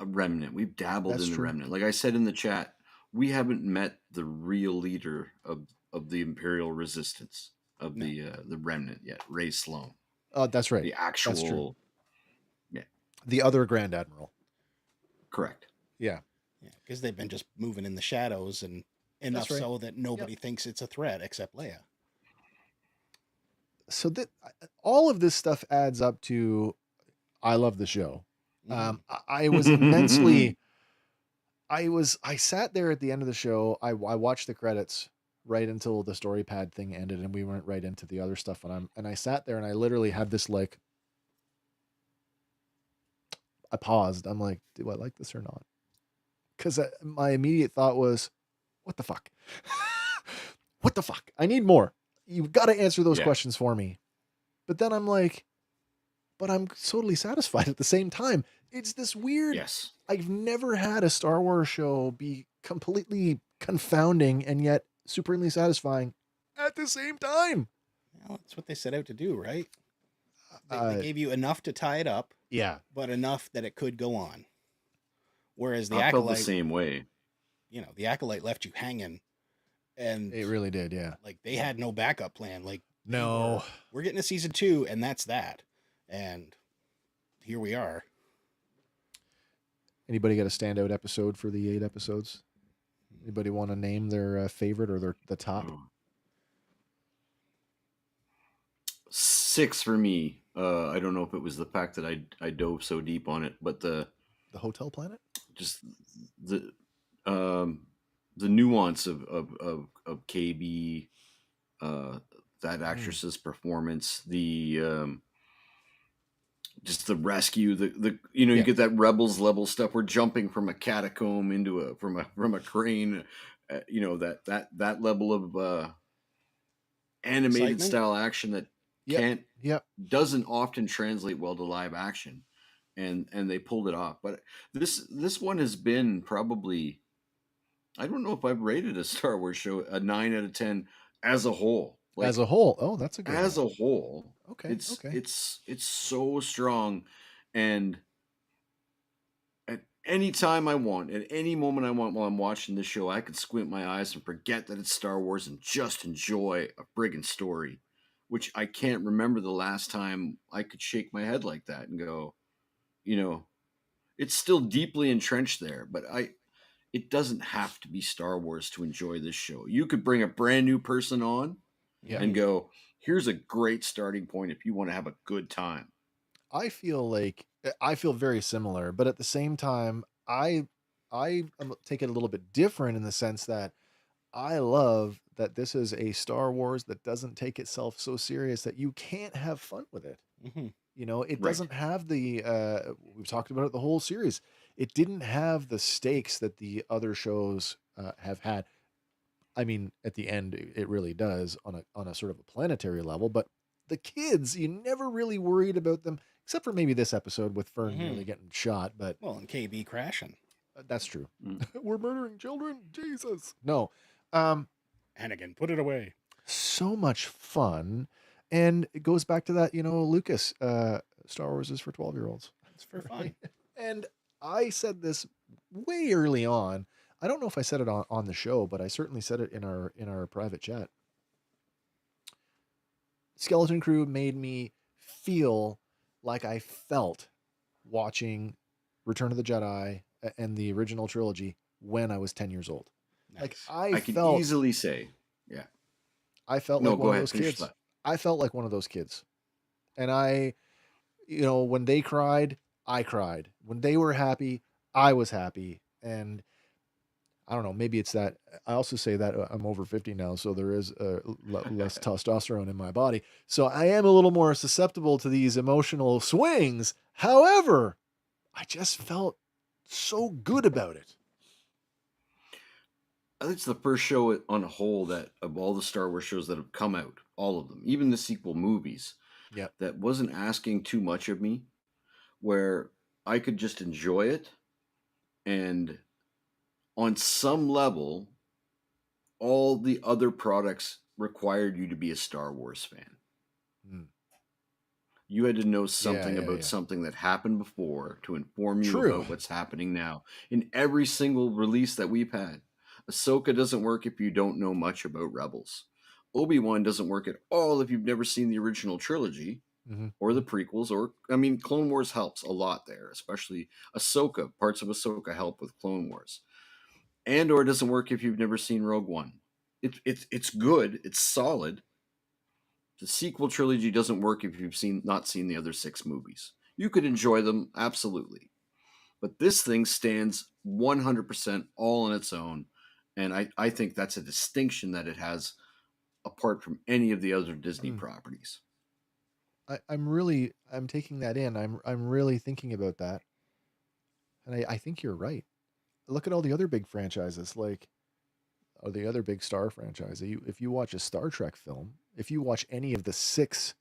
remnant. We've dabbled in the remnant. Like I said in the chat, we haven't met the real leader of the Imperial Resistance of the remnant yet, Ray Sloan. Oh, that's right. The actual, that's true. The other Grand Admiral. Correct. Yeah. Yeah, because they've been just moving in the shadows and enough so that nobody thinks it's a threat except Leia. So that all of this stuff adds up to, I love the show. I was immensely, I sat there at the end of the show. I watched the credits right until the story pad thing ended, and we went right into the other stuff. And I sat there and I literally had this like, I paused. I'm like, do I like this or not? Because my immediate thought was, what the fuck? What the fuck? I need more. You've got to answer those questions for me. But then I'm like, but I'm totally satisfied at the same time. It's this weird. Yes. I've never had a Star Wars show be completely confounding and yet supremely satisfying at the same time. Well, that's what they set out to do, right? They gave you enough to tie it up. Yeah. But enough that it could go on. Whereas the I Acolyte, felt the same way. The Acolyte left you hanging. And it really did, yeah. Like they had no backup plan. Like, no, we're getting a season 2, and that's that. And here we are. Anybody got a standout episode for the 8 episodes? Anybody want to name their favorite or the top? 6 for me. I don't know if it was the fact that I dove so deep on it, but the Hotel Planet, just the nuance of KB, that actress's performance, the just the rescue, you get that Rebels level stuff. We're jumping from a catacomb into from a crane, that level of animated Excitement. style action that doesn't often translate well to live action. and they pulled it off. But this one has been probably, I don't know if I've rated a Star Wars show a 9 out of 10 as a whole. Like, as a whole. Oh, that's a good as one. a whole, Okay. it's so strong, and at any time I want, at any moment I want while I'm watching this show, I can squint my eyes and forget that it's Star Wars and just enjoy a friggin' story, which I can't remember the last time I could shake my head like that and go, you know, it's still deeply entrenched there, but it doesn't have to be Star Wars to enjoy this show. You could bring a brand new person on and go, here's a great starting point if you want to have a good time. I feel very similar, but at the same time, I take it a little bit different in the sense that I love that this is a Star Wars that doesn't take itself so serious that you can't have fun with it. Mm-hmm. You know, it Right. doesn't have the we've talked about it the whole series. It didn't have the stakes that the other shows have had. I mean, at the end, it really does on a sort of a planetary level. But the kids, you never really worried about them, except for maybe this episode with Fern nearly getting shot. But Well, and KB crashing. that's true. Mm. We're murdering children, Jesus. No, Anakin, put it away. so much fun, and it goes back to that. You know, Lucas, Star Wars is for 12-year-olds. It's for fun. And I said this way early on. I don't know if I said it on the show, but I certainly said it in our private chat. Skeleton Crew made me feel like I felt watching Return of the Jedi and the original trilogy when I was 10 years old. Nice. Like I can felt easily say, yeah. I felt No, like go one of ahead, those finish kids. that. I felt like one of those kids. And you know, when they cried, I cried. When they were happy, I was happy. And I don't know, maybe it's that. I also say that I'm over 50 now, so there is less testosterone in my body. So I am a little more susceptible to these emotional swings. However, I just felt so good about it. I think it's the first show on a whole that of all the Star Wars shows that have come out, all of them, even the sequel movies, Yep. that wasn't asking too much of me, where I could just enjoy it. And on some level, all the other products required you to be a Star Wars fan. Mm. You had to know something yeah, about yeah. something that happened before to inform you True. about what's happening now. In every single release that we've had, Ahsoka doesn't work if you don't know much about Rebels. Obi-Wan doesn't work at all if you've never seen the original trilogy Mm-hmm. or the prequels, or, I mean, Clone Wars helps a lot there, especially Ahsoka. Parts of Ahsoka help with Clone Wars. Andor doesn't work if you've never seen Rogue One. It's good. It's solid. The sequel trilogy doesn't work if you've not seen the other 6 movies. You could enjoy them, absolutely. But this thing stands 100% all on its own. And I think that's a distinction that it has apart from any of the other Disney properties. I'm taking that in. I'm really thinking about that. And I think you're right. Look at all the other big franchises, like, or the other big Star franchise. If you watch a Star Trek film, if you watch any of the 6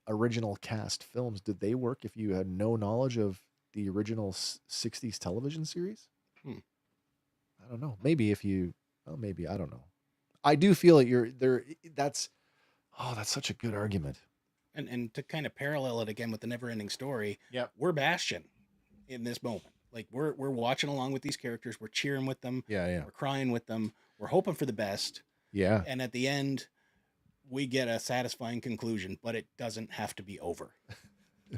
original cast films, did they work if you had no knowledge of the original 60s television series? I don't know. Maybe maybe, I don't know. I do feel that you're there. That's such a good argument. And to kind of parallel it again with the never-ending story, Yep. we're Bastion in this moment. Like we're watching along with these characters, we're cheering with them, Yeah. we're crying with them, we're hoping for the best. Yeah. And at the end, we get a satisfying conclusion, but it doesn't have to be over.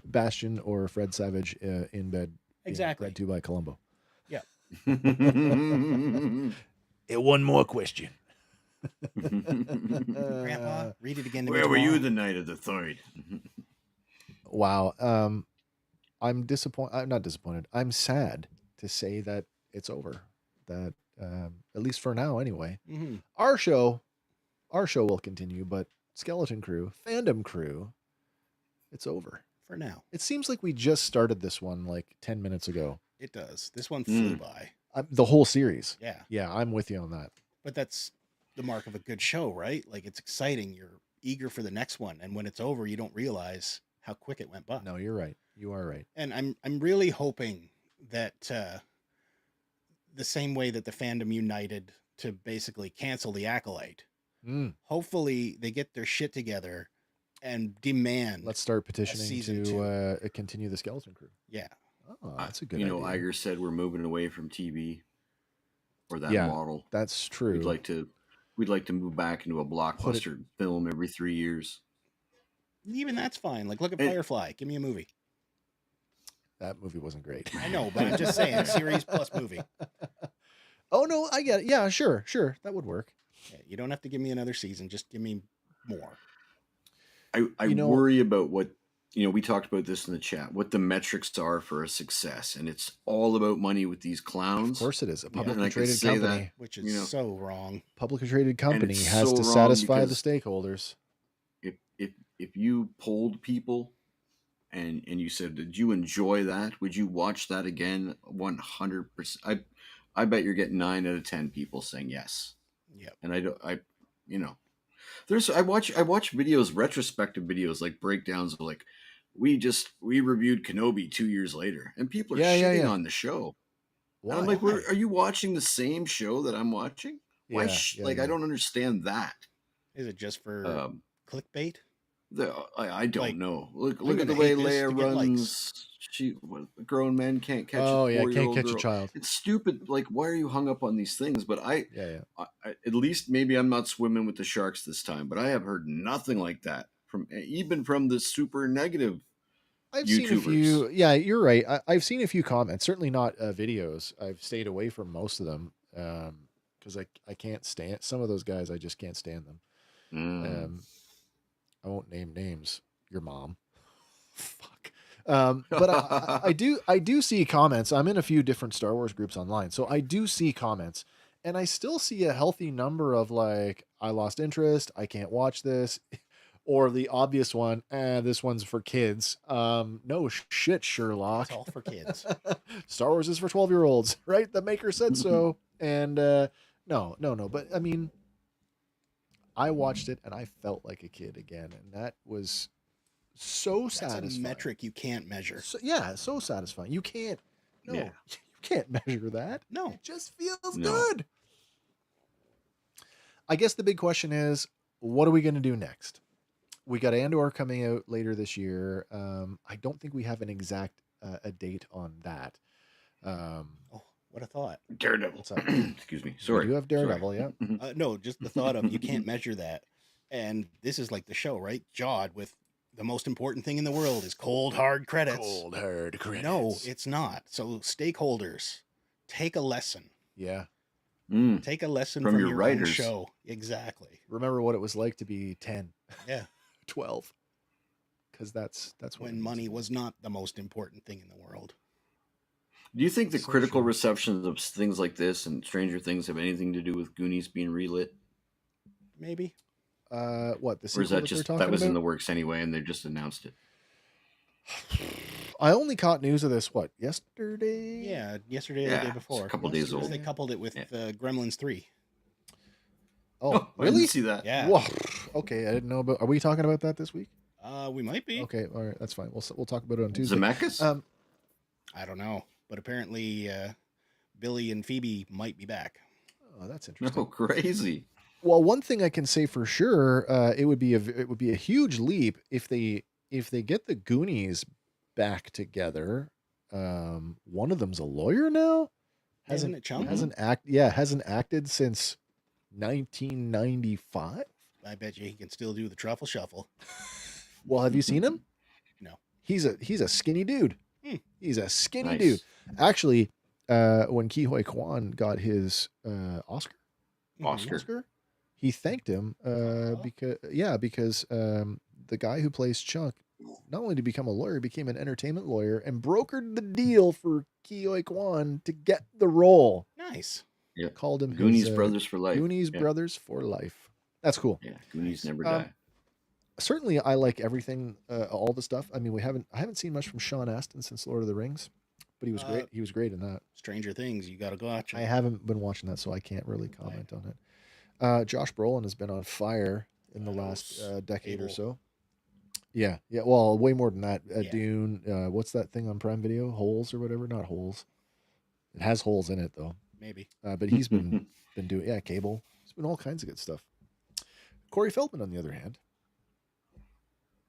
Bastion or Fred Savage in bed. Exactly. Read to by Columbo. Yeah. One more question. Grandpa, read it again to me Where were you tomorrow. the night of the 3rd? Wow. I'm disappointed. I'm not disappointed. I'm sad to say that it's over. That at least for now, anyway. Mm-hmm. Our show will continue, but Skeleton Crew, Fandom Crew, it's over For now. It seems like we just started this one like 10 minutes ago. It does. This one flew by. The whole series. Yeah. Yeah, I'm with you on that. But that's the mark of a good show, right? Like it's exciting. You're eager for the next one. And when it's over, you don't realize how quick it went by. No, you're right. You are right. And I'm really hoping that the same way that the fandom united to basically cancel the Acolyte, hopefully they get their shit together and demand. Let's start petitioning season to continue the Skeleton Crew. Yeah. Oh, that's a good idea. Iger said we're moving away from TV or that Yeah, model. That's true. We'd like to move back into a blockbuster film every 3 years. Even that's fine. Like, look at Firefly. Give me a movie. That movie wasn't great. I know, but I'm just saying, series plus movie. Oh, no, I get it. Yeah, sure. That would work. Yeah, you don't have to give me another season. Just give me more. I worry about what, we talked about this in the chat, what the metrics are for a success. And it's all about money with these clowns. Of course it is. A And I publicly could traded say company. that, Which is so wrong. Publicly traded company it's has so to wrong satisfy the because stakeholders. If you polled people and you said, did you enjoy that? Would you watch that again? 100%. I bet you're getting 9 out of 10 people saying yes. Yeah. And I watch videos, retrospective videos, like breakdowns of like, we reviewed Kenobi 2 years later, and people are shitting on the show. Why? And I'm like, are you watching the same show that I'm watching? Why? I don't understand that. Is it just for clickbait? I don't know. Look I'm at the gonna way hate this Leia to get runs. Grown men can't catch. Oh a yeah, 4-year-old can't catch girl. a child. It's stupid. Like, why are you hung up on these things? But I at least maybe I'm not swimming with the sharks this time. But I have heard nothing like that from the super negative. I've YouTubers. seen a few. Yeah, you're right. I've seen a few comments. Certainly not videos. I've stayed away from most of them because I can't stand some of those guys. I just can't stand them. I won't name names. Your mom. Fuck. But I do see comments. I'm in a few different Star Wars groups online, so I do see comments, and I still see a healthy number of like, I lost interest. I can't watch this. Or the obvious one, this one's for kids. No shit, Sherlock. It's all for kids. Star Wars is for 12-year-olds, right? The maker said so. And no. But I mean, I watched it and I felt like a kid again, and that was so satisfying. That's a metric you can't measure. So satisfying. You can't. No, you can't measure that. No, it just feels good. I guess the big question is, what are we going to do next? We got Andor coming out later this year. I don't think we have an exact a date on that. What a thought. Daredevil. Excuse me. Sorry. We do have Daredevil, yeah. No, just the thought of you can't measure that. And this is like the show, right? Jawed with the most important thing in the world is cold, hard credits. Cold, hard credits. No, it's not. So stakeholders, take a lesson. Yeah. Take a lesson from your own writers. show. Exactly. Remember what it was like to be 10. Yeah. 12. Because that's when money was not the most important thing in the world. Do you think the critical receptions of things like this and Stranger Things have anything to do with Goonies being relit? Maybe. What, the or is that just that was about? In the works anyway, and they just announced it? I only caught news of this yesterday. Yeah, yesterday or the day before. A couple days old. They coupled it with Gremlins 3. Oh, really? I didn't see that. Yeah. Whoa. Okay, I didn't know about. Are we talking about that this week? We might be. Okay, all right, that's fine. We'll talk about it on Tuesday. Zemeckis? I don't know, but apparently Billy and Phoebe might be back. Oh, that's interesting. No, crazy. Well, one thing I can say for sure, it would be a huge leap if they get the Goonies back together. One of them's a lawyer now. Hasn't acted since 1995. I bet you he can still do the truffle shuffle. Well, have you seen him? No. He's a skinny dude. He's a skinny Nice. dude. Actually, when Ke Huy Quan got his Oscar, he thanked him because the guy who plays Chuck, not only did he become a lawyer, he became an entertainment lawyer and brokered the deal for Ke Huy Quan to get the role. Nice. Yeah. Called him Goonies his, Brothers for Life. Goonies Brothers for Life. That's cool. Yeah, Goonies never die. Certainly, I like everything, all the stuff. I mean, I haven't seen much from Sean Astin since Lord of the Rings, but he was great. He was great in that. Stranger Things, you got to go watch it. I haven't been watching that, so I can't really comment on it. Josh Brolin has been on fire in the last decade or so. Yeah. Well, way more than that. Yeah. Dune. What's that thing on Prime Video? Holes or whatever? Not Holes. It has holes in it though. Maybe. But he's been doing Cable. He's been all kinds of good stuff. Corey Feldman, on the other hand,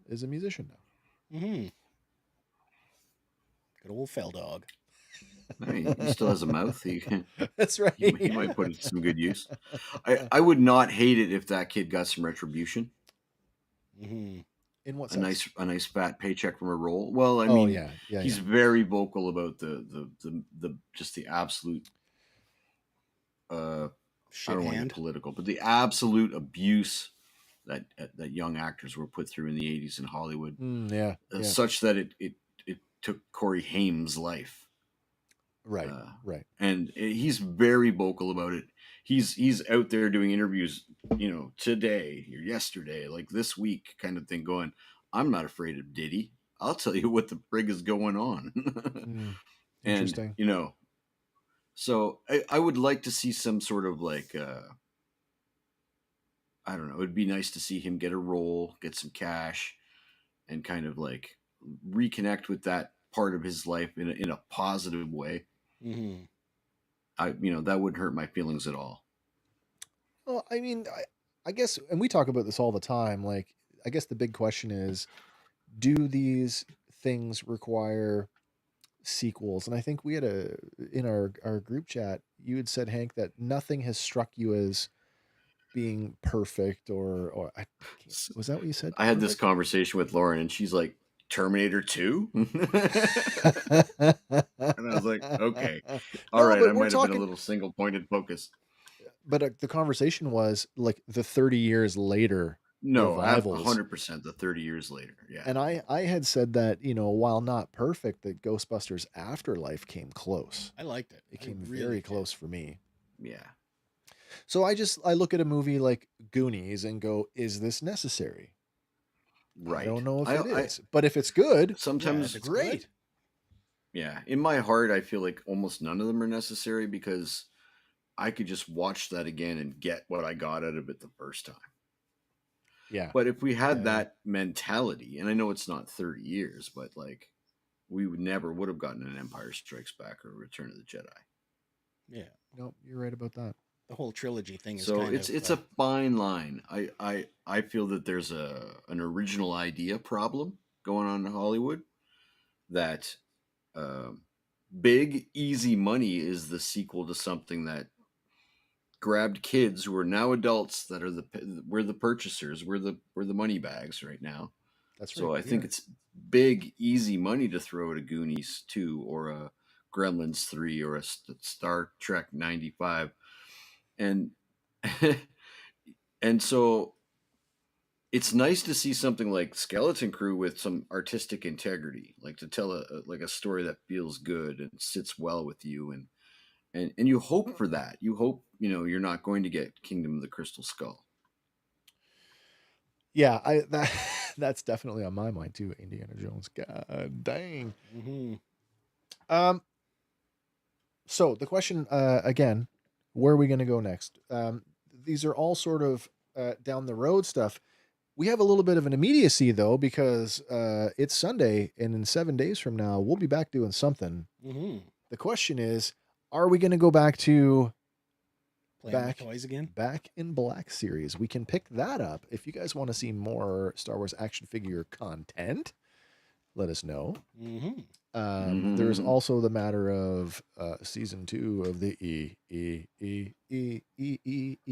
is a musician now. Mm-hmm. Good old Fell Dog. He still has a mouth. That's right. He might put it to some good use. I would not hate it if that kid got some retribution. Mm-hmm. In what sense? A nice fat paycheck from a role. Well, I mean, he's very vocal about the just the absolute. I don't want to get political, but the absolute abuse that young actors were put through in the 80s in Hollywood, such that it took Corey Haim's life. Right, right. And he's very vocal about it. He's out there doing interviews, today or yesterday, like this week kind of thing, going, I'm not afraid of Diddy. I'll tell you what the frig is going on. Interesting. And, so I would like to see some sort of like, I don't know, it would be nice to see him get a role, get some cash, and kind of like reconnect with that part of his life in a positive way. Mm-hmm. That wouldn't hurt my feelings at all. Well, I mean, I guess, and we talk about this all the time. Like, I guess the big question is, do these things require sequels? And I think we had in our group chat, you had said, Hank, that nothing has struck you as being perfect or was that what you said? I had this conversation with Lauren and she's like, Terminator 2? And I was like, okay, all right. I might have been a little single pointed focus. But the conversation was like the 30 years later. No, 100% the 30 years later. Yeah. And I had said that, while not perfect, that Ghostbusters Afterlife came close. I liked it. It came very close for me. Yeah. So I look at a movie like Goonies and go, is this necessary? Right. I don't know if it is. But if it's good, sometimes it's great. Good. Yeah. In my heart, I feel like almost none of them are necessary because I could just watch that again and get what I got out of it the first time. Yeah. But if we had that mentality, and I know it's not 30 years, but like we would have gotten an Empire Strikes Back or Return of the Jedi. Yeah. No, you're right about that. The whole trilogy thing is so it's a fine line. I feel that there's an original idea problem going on in Hollywood that Big Easy Money is the sequel to something that grabbed kids who are now adults that are we're the purchasers, we're the money bags right now. That's right. So I think it's big easy money to throw at a Goonies 2 or a Gremlins 3 or a Star Trek 95. And and so it's nice to see something like Skeleton Crew with some artistic integrity, like to tell a story that feels good and sits well with you, and you hope for that. You hope, you're not going to get Kingdom of the Crystal Skull. Yeah, that's definitely on my mind too. Indiana Jones. God dang. Mm-hmm. So the question again, where are we going to go next? These are all sort of down the road stuff. We have a little bit of an immediacy though, because it's Sunday, and in 7 days from now, we'll be back doing something. Mm-hmm. The question is, are we going to go back to playing with toys again? Back in Black series? We can pick that up. If you guys want to see more Star Wars action figure content, let us know. Mm-hmm. There's also the matter of season 2 of the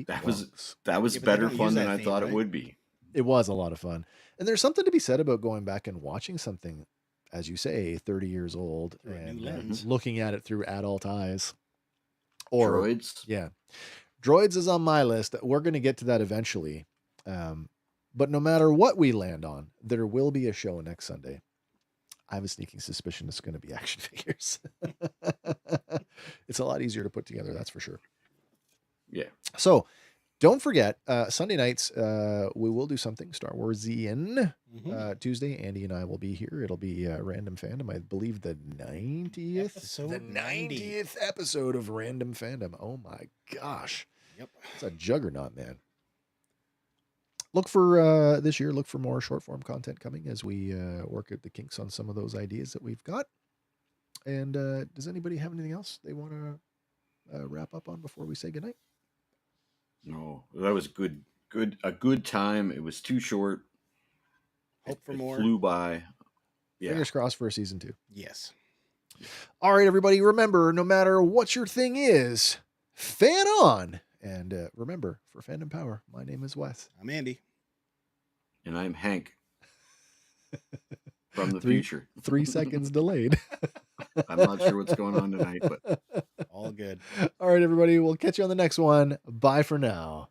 That was better fun than I thought it would be. It was a lot of fun. And there's something to be said about going back and watching something, as you say, 30 years old and looking at it through adult eyes. Or Droids. Yeah. Droids is on my list. We're going to get to that eventually. But no matter what we land on, there will be a show next Sunday. I have a sneaking suspicion it's going to be action figures. It's a lot easier to put together, that's for sure. Yeah. So don't forget, Sunday nights, we will do something Star Warsian. Tuesday, Andy and I will be here. It'll be Random Fandom, I believe the 90th episode of Random Fandom. Oh my gosh. Yep. It's a juggernaut, man. look for this year. Look for more short form content coming as we work at the kinks on some of those ideas that we've got. And does anybody have anything else they want to wrap up on before we say goodnight? No, that was a good time. It was too short. Hope for more. Flew by. Yeah. Fingers crossed for a season 2. Yes. All right, everybody. Remember, no matter what your thing is, fan on. And remember, for Fandom Power, my name is Wes. I'm Andy. And I'm Hank. From the future. 3 seconds delayed. I'm not sure what's going on tonight, but all good. All right, everybody. We'll catch you on the next one. Bye for now.